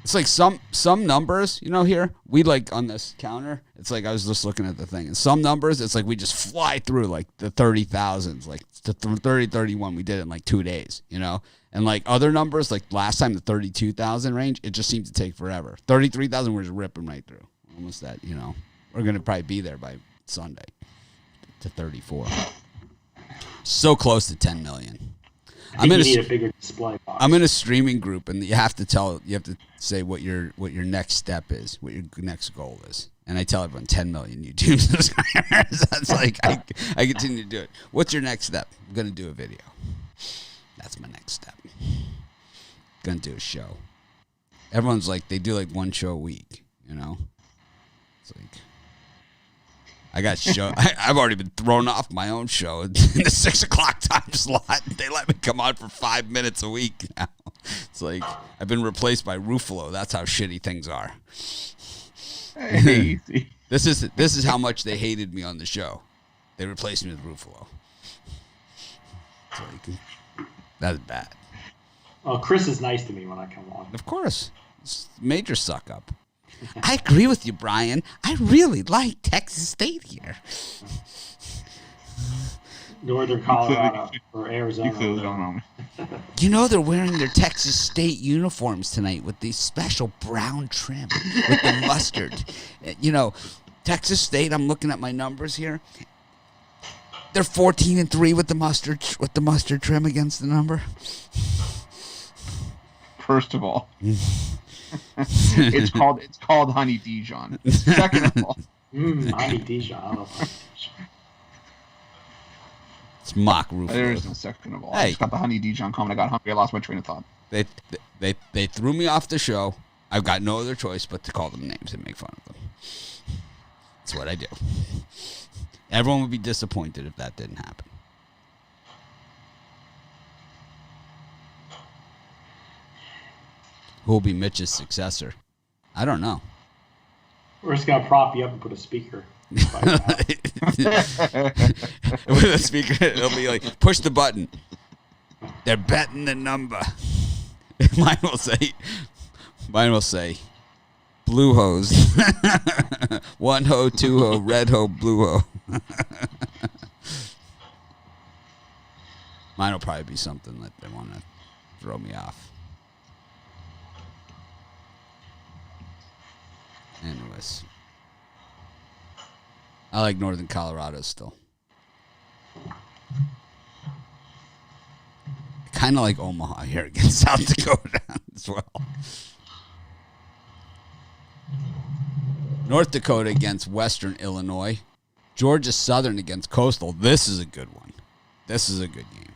It's like some numbers, here, we like on this counter, it's like I was just looking at the thing. And some numbers, it's like we just fly through like the 30,000s, like the 30, 31, we did it in like 2 days, And like other numbers, like last time the 32,000 range, it just seems to take forever. 33,000, we're just ripping right through. Almost that, we're going to probably be there by Sunday to 34. So close to 10 million. I think you need a bigger display box. I'm in a streaming group, and you have to say what your next step is, what your next goal is. And I tell everyone 10 million YouTube subscribers. That's like, I continue to do it. What's your next step? I'm going to do a video. That's my next step. Going to do a show. Everyone's like, they do like one show a week, It's like, I got show. I've already been thrown off my own show in the 6 o'clock time slot. They let me come on for 5 minutes a week now. It's like I've been replaced by Ruffalo. That's how shitty things are. Hey, This is how much they hated me on the show. They replaced me with Ruffalo. It's like, that's bad. Oh, Chris is nice to me when I come on. Of course, it's major suck up. I agree with you, Brian. I really like Texas State here. Northern Colorado or Arizona. They're wearing their Texas State uniforms tonight with the special brown trim with the mustard. Texas State, I'm looking at my numbers here. They're 14-3 with the mustard trim against the number. First of all. It's called Honey Dijon. Second of all, Honey Dijon. I don't know. It's mock roof. There is no second of all. Hey. I just got the honey Dijon coming. I got hungry. I lost my train of thought. They threw me off the show. I've got no other choice but to call them names and make fun of them. That's what I do. Everyone would be disappointed if that didn't happen. Who will be Mitch's successor? I don't know. We're just gonna prop you up and put a speaker. With a speaker, it'll be like, push the button. They're betting the number. Mine will say, blue hose. 1 ho, 2 ho, red ho, blue ho. Mine will probably be something that they want to throw me off. Anyways. I like Northern Colorado still. Kind of like Omaha here against South Dakota as well. North Dakota against Western Illinois. Georgia Southern against Coastal. This is a good one. This is a good game.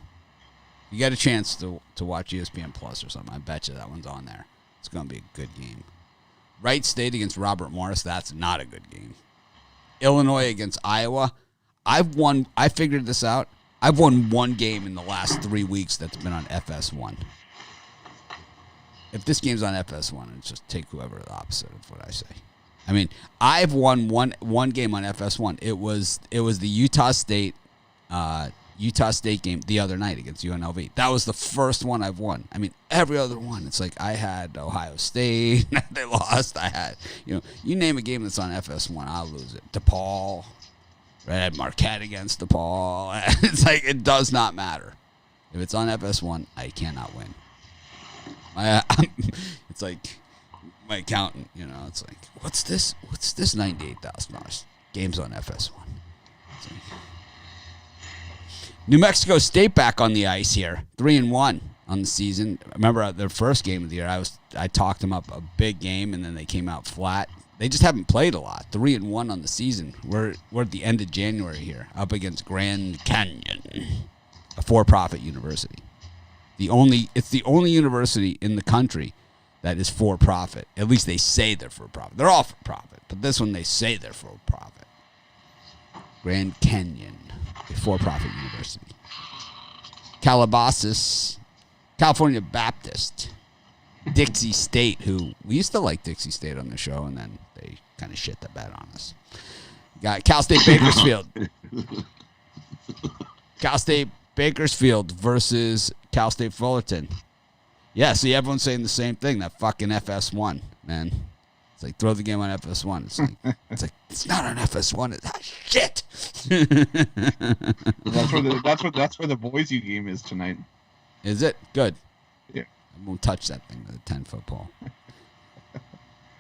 You get a chance to watch ESPN Plus or something. I bet you that one's on there. It's going to be a good game. Wright State against Robert Morris. That's not a good game. Illinois against Iowa. I figured this out. I've won one game in the last 3 weeks that's been on FS1. If this game's on FS1, it's just take whoever the opposite of what I say. I mean, I've won one game on FS1. It was the Utah State game the other night against UNLV. That was the first one I've won. I mean, every other one, it's like I had Ohio State. They lost. I had, you name a game that's on FS1, I'll lose it. DePaul. I had Marquette against DePaul. It's like, it does not matter. If it's on FS1, I cannot win. It's like my accountant, it's like, what's this $98,000? Game's on FS1. Like, New Mexico State back on the ice here, 3-1 on the season. Remember their first game of the year, I talked them up a big game, and then they came out flat. They just haven't played a lot. 3-1 on the season. We're at the end of January here, up against Grand Canyon, a for-profit university. It's the only university in the country that is for-profit. At least they say they're for-profit. They're all for-profit, but this one they say they're for-profit. Grand Canyon, a for-profit university. Calabasas, California Baptist, Dixie State, who we used to like Dixie State on the show, and then they kind of shit the bed on us. Got Cal State Bakersfield. Cal State Bakersfield versus Cal State Fullerton. Yeah, see, everyone's saying the same thing. That fucking FS1, man. It's like, throw the game on FS1. It's like it's not on FS1. It's shit. That's where the Boise game is tonight. Is it? Good. Yeah. I won't touch that thing with a 10-foot pole.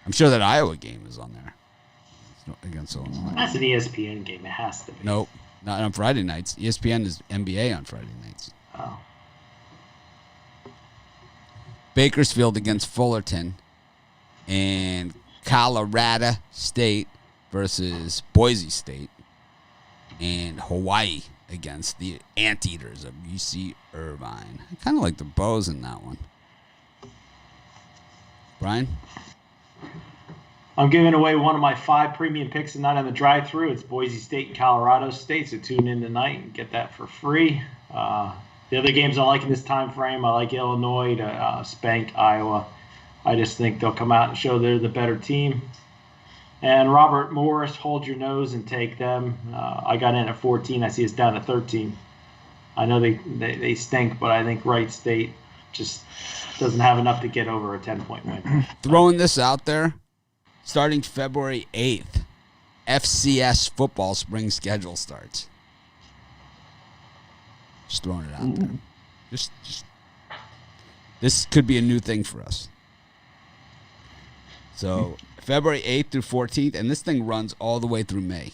I'm sure that Iowa game is on there against Illinois. That's an ESPN game. It has to be. Nope, not on Friday nights. ESPN is NBA on Friday nights. Oh. Bakersfield against Fullerton, and Colorado State versus Boise State, and Hawaii against the Anteaters of UC Irvine. I kind of like the Bows in that one. Brian? I'm giving away one of my 5 premium picks tonight on the drive-thru. It's Boise State and Colorado State, so tune in tonight and get that for free. The other games I like in this time frame, I like Illinois to spank Iowa. I just think they'll come out and show they're the better team. And Robert Morris, hold your nose and take them. I got in at 14. I see it's down to 13. I know they stink, but I think Wright State just doesn't have enough to get over a 10-point win. Throwing this out there, starting February 8th, FCS football spring schedule starts. Just throwing it out there. Just this could be a new thing for us. So February 8th through 14th, and this thing runs all the way through May.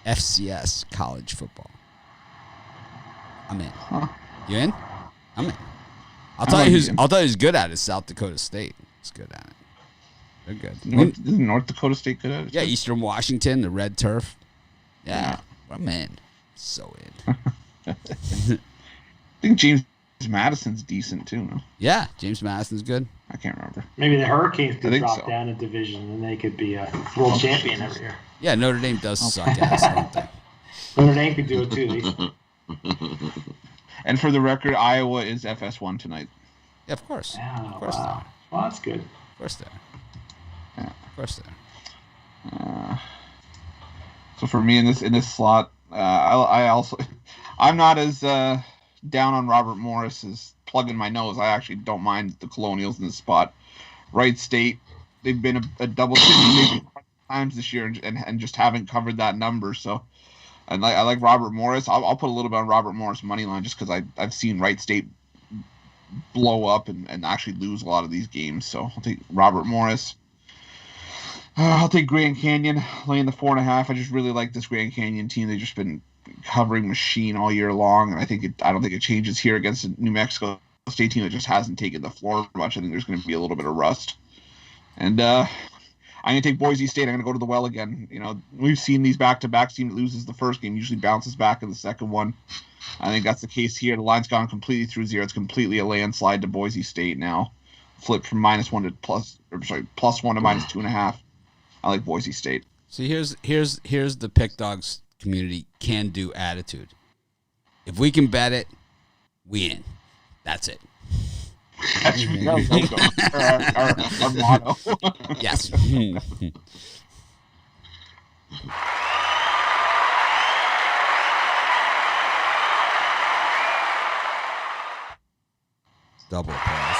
FCS college football. I'm in. Huh. You in? I'm in. I'll tell you who's good at it. South Dakota State is good at it. They're good. Isn't North Dakota State good at it? Yeah, Eastern Washington, the red turf. Yeah, I'm in. So in. I think James Madison's decent too. No? Yeah, James Madison's good. I can't remember. Maybe the Hurricanes could drop so. down a division and they could be a world champion every year. Yeah, Notre Dame does suck ass, don't they? Notre Dame could do it too. And for the record, Iowa is FS1 tonight. Yeah, of course. Oh, Of course they wow. are. Well, that's good. Of course they are. Yeah. Of course they are. So for me in this slot, I'm not as down on Robert Morris as plugging my nose. I actually don't mind the Colonials in this spot. Wright State, they've been a double digit times this year and just haven't covered that number. So I like Robert Morris. I'll put a little bit on Robert Morris money line just because I've seen Wright State blow up and actually lose a lot of these games. So I'll take Robert Morris. I'll take Grand Canyon laying the 4.5. I just really like this Grand Canyon team. They've just been covering machine all year long, and I don't think it changes here against a New Mexico State team that just hasn't taken the floor much. I think there's going to be a little bit of rust. And I'm going to take Boise State. I'm going to go to the well again. You know, we've seen these back-to-back team that loses the first game usually bounces back in the second one. I think that's the case here. The line's gone completely through zero. It's completely a landslide to Boise State now. Flipped from +1 to +1 to -2.5. I like Boise State. See, here's the Pick Dogs community can-do attitude. If we can bet it, we in. That's it. That's our motto. Yes. Double applause.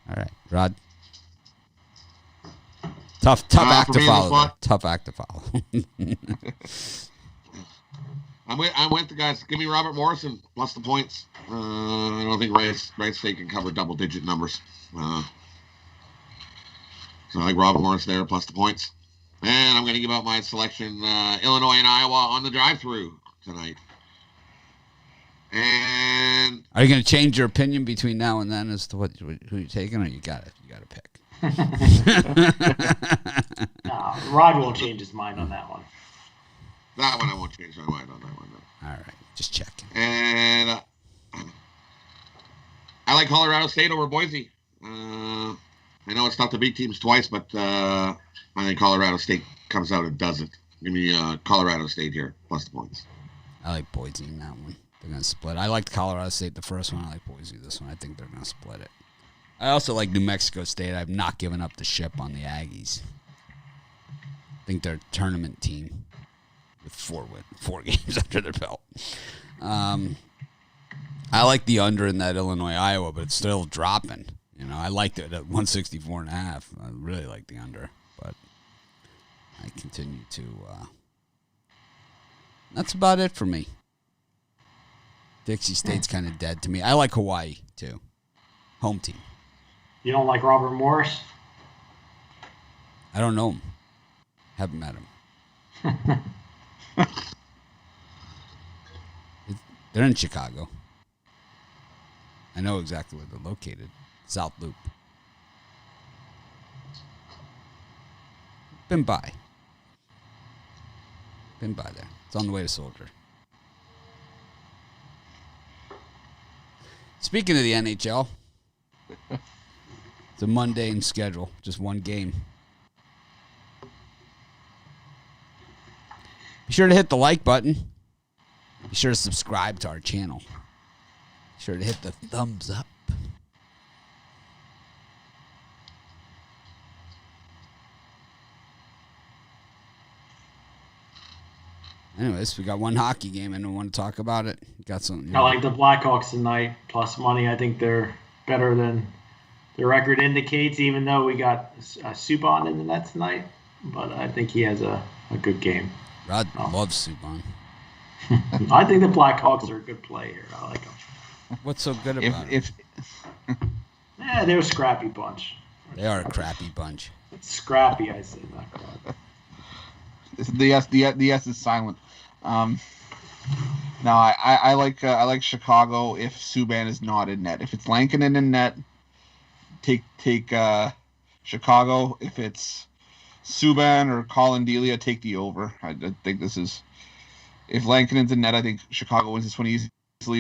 All right, Rod. Tough act to follow. There. Tough act to follow. I'm with the guys. Give me Robert Morrison plus the points. I don't think Wright State can cover double-digit numbers. So I like Robert Morris there plus the points. And I'm going to give out my selection, Illinois and Iowa on the drive-through tonight. And are you going to change your opinion between now and then as to who you're taking, or you got to pick? No, Rod won't change his mind on that one. That one I won't change my mind on that one. All right, just checking. And I like Colorado State over Boise. I know it's tough to beat teams twice, but I think Colorado State comes out and does it. Give me Colorado State here, plus the points. I like Boise in that one. They're going to split. I liked Colorado State the first one. I like Boise this one. I think they're going to split it. I also like New Mexico State. I've not given up the ship on the Aggies. I think they're a tournament team with 4 games under their belt. I like the under in that Illinois-Iowa, but it's still dropping. You know, I liked it at 164.5. I really like the under, but I continue to. That's about it for me. Dixie State's kind of dead to me. I like Hawaii too. Home team. You don't like Robert Morris? I don't know him. Haven't met him. They're in Chicago. I know exactly where they're located. South Loop. Been by there. It's on the way to Soldier. Speaking of the NHL, it's a mundane schedule. Just one game. Be sure to hit the like button. Be sure to subscribe to our channel. Be sure to hit the thumbs up. Anyways, we got one hockey game. Anyone want to talk about it? Got something? I like the Blackhawks tonight, plus money. I think they're better than the record indicates, even though we got Subban in the net tonight. But I think he has a good game. Rod loves Subban. I think the Blackhawks are a good play here. I like them. What's so good about it? They're a scrappy bunch. They are a crappy bunch. Scrappy, I say, not crappy. The S is silent. No, I like Chicago if Subban is not in net. If it's Lankinen in net, take Chicago, if it's Subban or Colin Delia, take the over. I think this is, if Lankinen's in net, I think Chicago wins this one easily.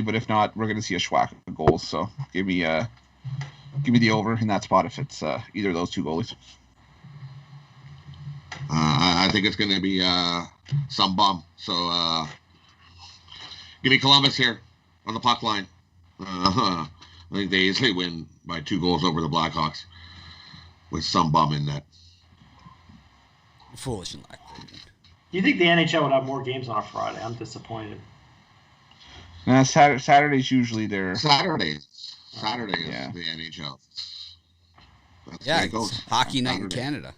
But if not, we're going to see a schwack of goals. So give me the over in that spot if it's either of those two goalies. I think it's going to be some bum. So give me Columbus here on the puck line. I think they easily win by 2 goals over the Blackhawks with some bum in net. Foolish and lackluster. Do you think the NHL would have more games on a Friday? I'm disappointed. Now, Saturday's usually their Saturday is Yeah. the NHL. That's Yeah, where it goes. it's hockey night in Saturday. Canada.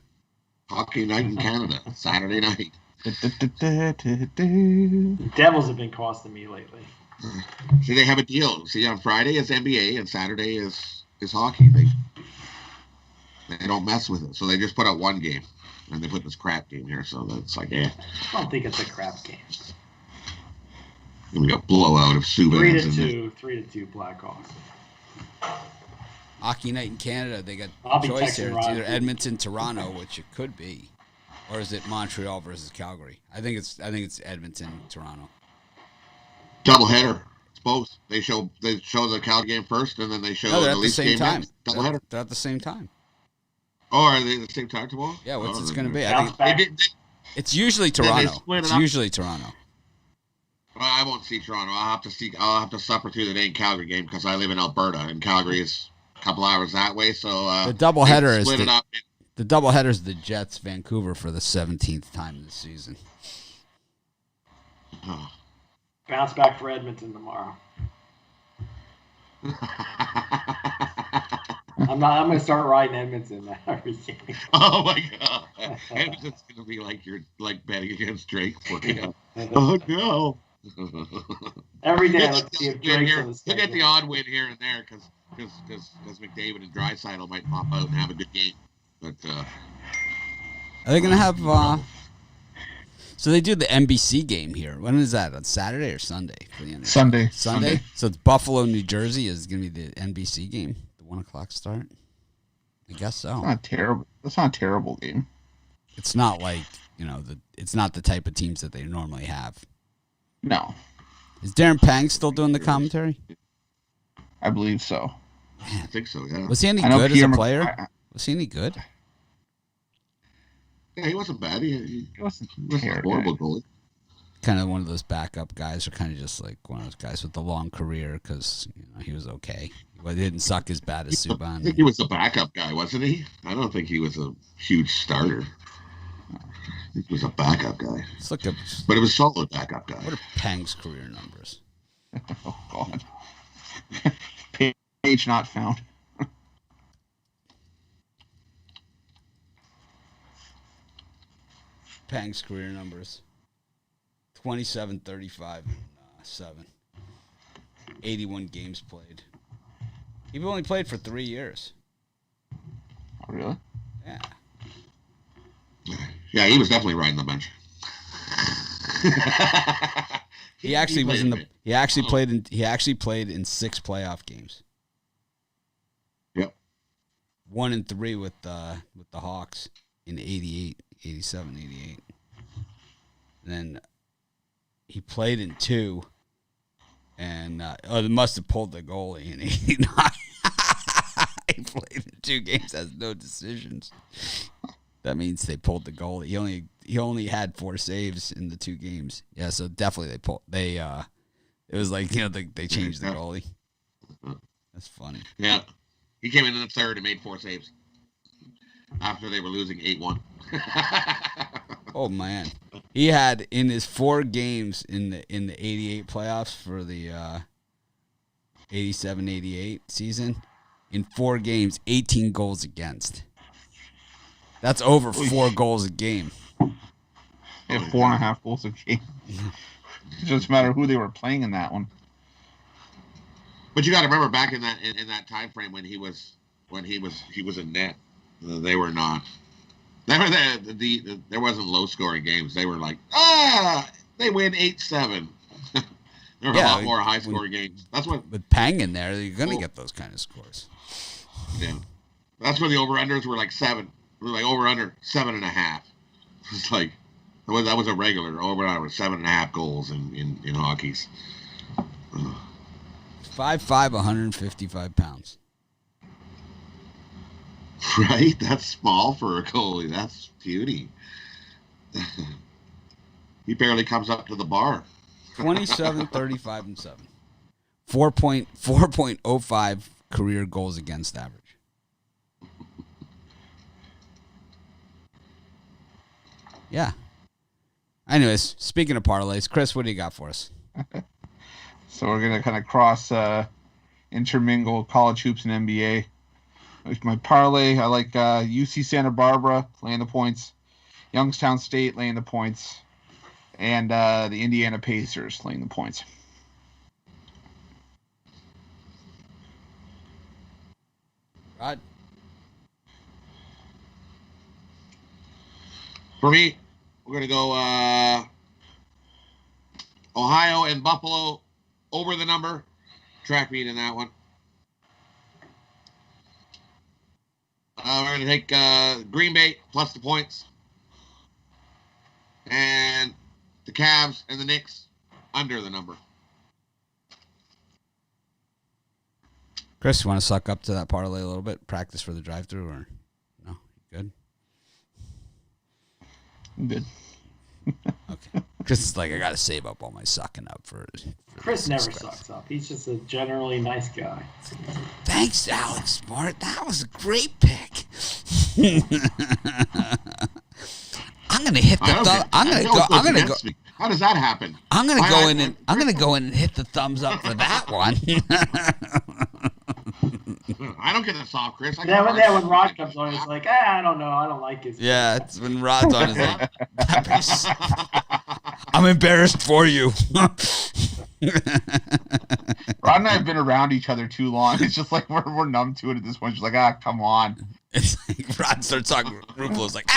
Hockey night in Canada. Saturday night. The Devils have been costing me lately. See, they have a deal. See, on Friday is NBA and Saturday is hockey. They don't mess with it. So they just put out one game. And they put this crap game here. So that's like, I don't think it's a crap game. We got blowout of Subban. 3-2 Blackhawks. Hockey night in Canada. They got I'll be choice texting here. It's Ryan. either Edmonton, Toronto, which it could be, or is it Montreal versus Calgary? I think it's Edmonton, Toronto. Doubleheader. It's both. They show the Calgary game first, and then they show No, they're the at the Leafs same game time. next. Doubleheader. They're at the same time. Oh, are they at the same time tomorrow? Yeah, what's Oh, it going to be? I Bounce think back. it's usually they Toronto. split it It's up. usually Toronto. Well, I won't see Toronto. I'll have to suffer through the day in Calgary game because I live in Alberta, and Calgary is a couple hours that way. So The doubleheader they is split it up. the doubleheader is the Jets, Vancouver for the 17th time this season. Oh. Bounce back for Edmonton tomorrow. I'm going to start riding Edmonton now every game. Oh my God! It's just gonna be like you're betting against Drake. Oh no! Every day I Look look to see if at Drake's on the the schedule. odd win here and there because McDavid and Draisaitl might pop out and have a good game, but Are they going to have? So they do the NBC game here. When is that? On Saturday or Sunday? For the NHL? Sunday. Sunday. So it's Buffalo, New Jersey is going to be the NBC game. The 1:00 start. I guess so. That's not terrible. That's not a terrible game. It's not like it's not the type of teams that they normally have. No, Is Darren Pang still doing the commentary? I believe so. I think so. Yeah. Was he any I know good as a Pierre player? Was he any good? Yeah, he wasn't bad. He It wasn't wasn't a terrible. horrible goalie. Kind of one of those backup guys, or kind of just like one of those guys with the long career because he was okay. He didn't suck as bad as I think Subban. he was a backup guy, wasn't he? I don't think he was a huge starter. I think he was a backup guy, Let's look up. but it was a solid backup guy. What are Pang's career numbers? Oh God. Page not found. Pang's career numbers: 27, 35, and 7. 81 games played. He only played for 3 years. Oh, really? Yeah. Yeah, he was definitely riding the bench. He actually was in the. played He actually played in. He actually played in 6 playoff games. Yep. 1 and 3 with the Hawks in 88, 87, 88. And then he played in 2, and they must have pulled the goalie in 89. He played in 2 games, has no decisions. That means they pulled the goalie. He only had 4 saves in the 2 games. Yeah, so definitely they pulled. It was like they changed the goalie. That's funny. Yeah. He came in the third and made 4 saves after they were losing 8-1. Oh man, he had in his 4 games in the 88 playoffs for the 87-88 season. In 4 games, 18 goals against. That's over 4 goals a game. They have 4.5 goals a game. It doesn't matter who they were playing in that one. But you got to remember back in that time frame when he was in net, they were not. There wasn't low scoring games. They were like they win 8-7. There were a lot more high scoring games. That's what With Pang in there, you're gonna get those kind of scores. Yeah. That's where the over-unders were like 7. We were like over-under 7.5. It's like that was a regular over-under with 7.5 goals in hockey's. 5'5", 155 pounds. Right? That's small for a goalie. That's beauty. He barely comes up to the bar. 27, 35, and 7. 4.05 career goals against average. Yeah. Anyways, speaking of parlays, Chris, what do you got for us? So we're gonna kind of cross intermingle college hoops and NBA. With my parlay, I like UC Santa Barbara laying the points, Youngstown State laying the points, and the Indiana Pacers laying the points. Rod? For me, we're going to go Ohio and Buffalo over the number. Track meet in that one. We're going to take Green Bay plus the points. And the Cavs and the Knicks under the number. Chris, you want to suck up to that parlay a little bit? Practice for the drive-thru, or no? Good? I'm good. Okay. Chris is like, I got to save up all my sucking up for Chris never sucks up. He's just a generally nice guy. Thanks, Alex Smart. That was a great pick. I'm gonna hit the thumb. I'm gonna go. How does that happen? I'm gonna go in and hit the thumbs up for that one. I don't get a soft, Chris. When Rod comes on, it's like, I don't know. I don't like his. Yeah, it's when Rod's on. It's like, I'm embarrassed for you. Rod and I have been around each other too long. It's just like we're numb to it at this point. She's like, come on. It's like Rod starts talking. Rufalo's like,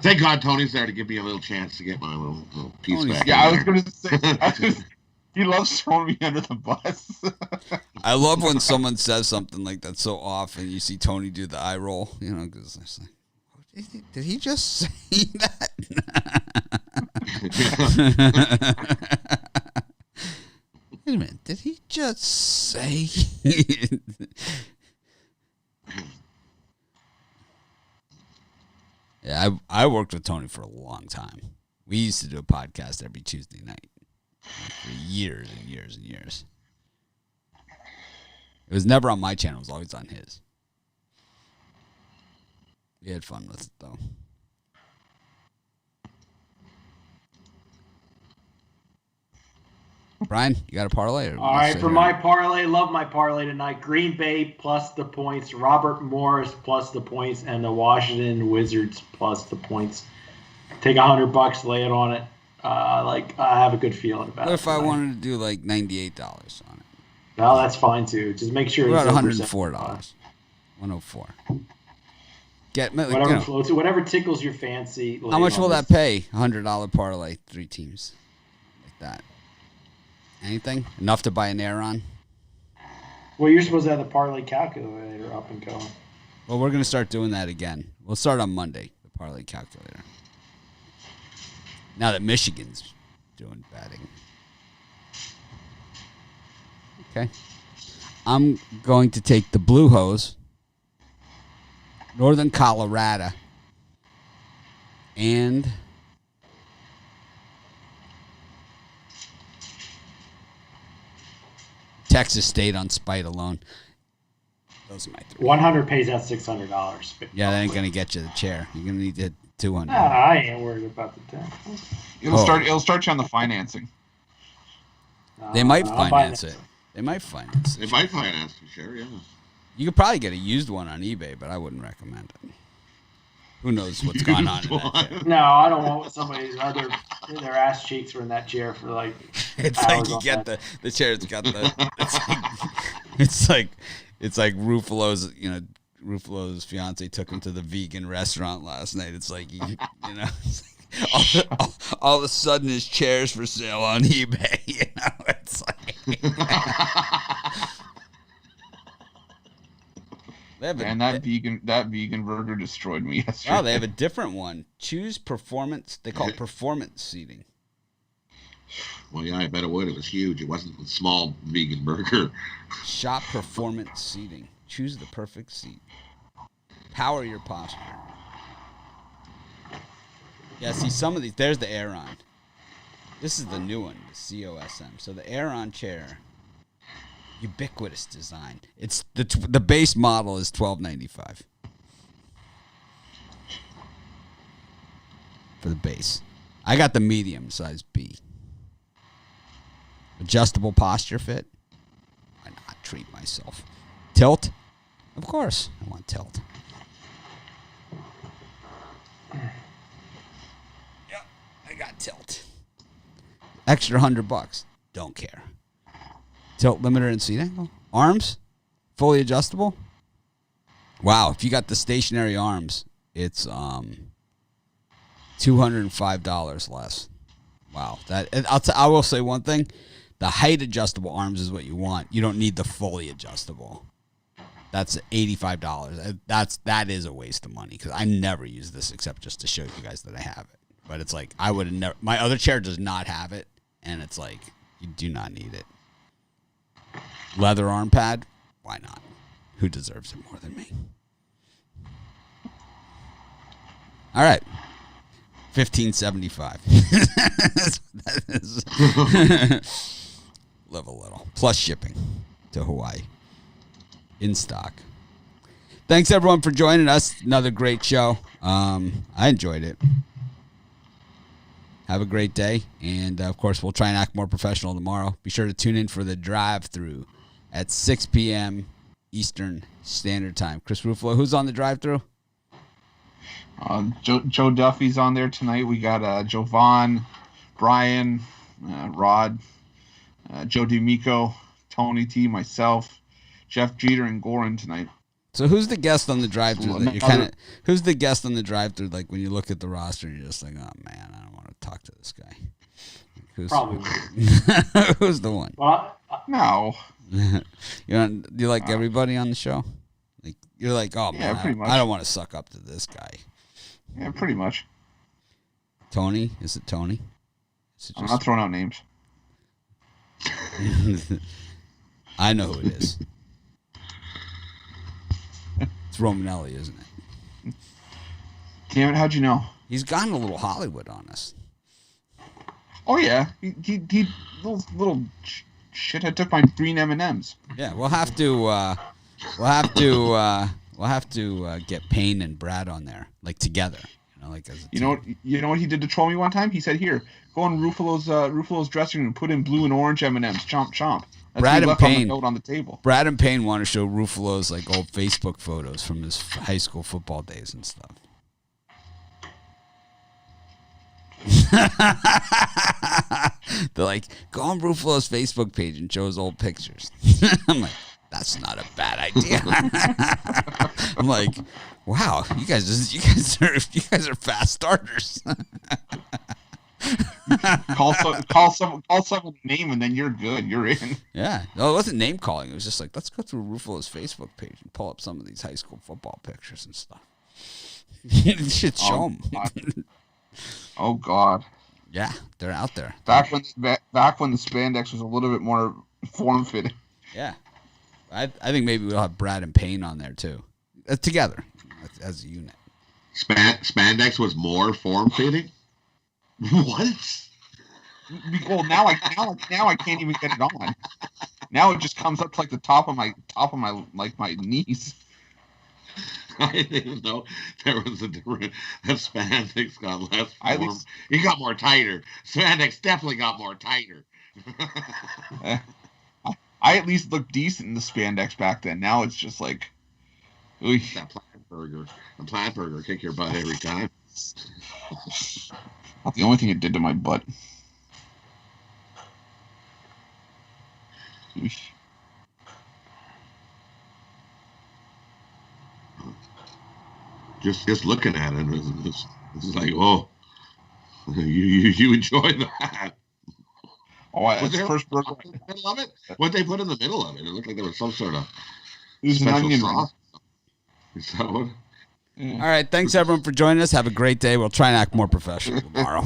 Thank God Tony's there to give me a little chance to get my little piece back. Yeah, I was going to say, he loves throwing me under the bus. I love when someone says something like that so often. You see Tony do the eye roll, because it's like, did he just say that? Wait a minute, did he just say? Yeah, I worked with Tony for a long time. We used to do a podcast every Tuesday night for years and years and years. It was never on my channel. It was always on his. We had fun with it, though. Brian, you got a parlay? All right, for my parlay, love my parlay tonight. Green Bay plus the points, Robert Morris plus the points, and the Washington Wizards plus the points. Take $100, lay it on it. I have a good feeling about it. What if I wanted to do like $98 on it? No, that's fine too. Just make sure what it's about $104? 104. Whatever floats, whatever tickles your fancy. How much will that pay? $100 parlay, 3 teams, like that. Anything? Enough to buy an Aeron? Well, you're supposed to have the parlay calculator up and going. Well, we're going to start doing that again. We'll start on Monday, the parlay calculator. Now that Michigan's doing batting. Okay. I'm going to take the Blue Hose, Northern Colorado, and Texas State on spite alone. Those are my 3. 100 pays out $600. Yeah, that ain't gonna get you the chair. You're gonna need to hit 200. I ain't worried about the 10. It'll start you on the financing. They might finance it. They might finance it. They might finance it, sure, yeah. You could probably get a used one on eBay, but I wouldn't recommend it. Who knows what's going on in that chair? No, I don't want somebody's their ass cheeks were in that chair for like. It's like you get the chair's got the. It's like Ruffalo's. Ruffalo's fiance took him to the vegan restaurant last night. It's like all of a sudden his chair's for sale on eBay. It's like And that vegan burger destroyed me yesterday. Wow, they have a different one. Choose performance. They call it performance seating. Well, yeah, I bet it would. It was huge. It wasn't a small vegan burger. Shop performance seating. Choose the perfect seat. Power your posture. Yeah, see, some of these, there's the Aeron. This is the new one, the COSM. So the Aeron chair, ubiquitous design. It's the base model is $12.95 for the base. I got the medium size B. Adjustable posture fit. Why not treat myself? Tilt? Of course, I want tilt. Yep, I got tilt. Extra $100. Don't care. Tilt limiter and seat angle. Arms, fully adjustable. Wow, if you got the stationary arms, it's $205 less. Wow, I will say one thing: the height adjustable arms is what you want. You don't need the fully adjustable. That's $85. That is a waste of money because I never use this except just to show you guys that I have it. But it's like I would have never. My other chair does not have it, and it's like you do not need it. Leather arm pad, why not? Who deserves it more than me? All right. $15.75. That is live a little. Plus shipping to Hawaii. In stock. Thanks everyone for joining us. Another great show. I enjoyed it. Have a great day. And of course, we'll try and act more professional tomorrow. Be sure to tune in for the drive-thru at 6 p.m. Eastern Standard Time. Chris Ruffalo, who's on the drive-thru? Joe Duffy's on there tonight. We got Jovan, Brian, Rod, Joe DiMico, Tony T, myself, Jeff Jeter, and Goran tonight. So who's the guest on the drive-thru? Who's the guest on the drive-thru? Like when you look at the roster, you're just like, oh man, I don't want to talk to this guy. Probably. Who's the one? Well, no. You like everybody on the show? Like you're like, oh man, pretty much. I don't want to suck up to this guy. Yeah, pretty much. Tony? Is it Tony? I'm not throwing out names. I know who it is. It's Romanelli, isn't it? Damn it, how'd you know? He's gotten a little Hollywood on us. Oh yeah, he little shithead took my green M&Ms. Yeah, we'll have to get Payne and Brad on there, like together. Like as a team. You know what he did to troll me one time? He said, "Here, go in Ruffalo's dressing room and put in blue and orange M&Ms. Chomp chomp." Brad and Payne on the table. Brad and Payne want to show Ruffalo's like old Facebook photos from his high school football days and stuff. They're like, go on Ruffalo's Facebook page and show his old pictures. I'm like, that's not a bad idea. I'm like, wow, you guys are fast starters. call someone's name and then you're good. You're in. Yeah. No, it wasn't name calling. It was just like, let's go through Ruffalo's Facebook page and pull up some of these high school football pictures and stuff. You should show them. Oh God. Yeah, they're out there. Back when the spandex was a little bit more form fitting. Yeah. I think maybe we'll have Brad and Payne on there too, together as a unit. Spandex was more form fitting. What? Well, now I can't even get it on. Now it just comes up to like the top of my like my knees. I didn't know there was a different. That spandex got less form. It got more tighter. Spandex definitely got more tighter. I at least looked decent in the spandex back then. Now it's just like, ooh. That plant burger kick your butt every time. Not the only thing it did to my butt. Oosh. Just looking at it, it's like, oh, you enjoy that. Oh, Was it's there first a burger. in the middle of it? What they put in the middle of it? It looked like there was some sort of It was an special onion sauce. Is that what? All right. Thanks, everyone, for joining us. Have a great day. We'll try and act more professional tomorrow.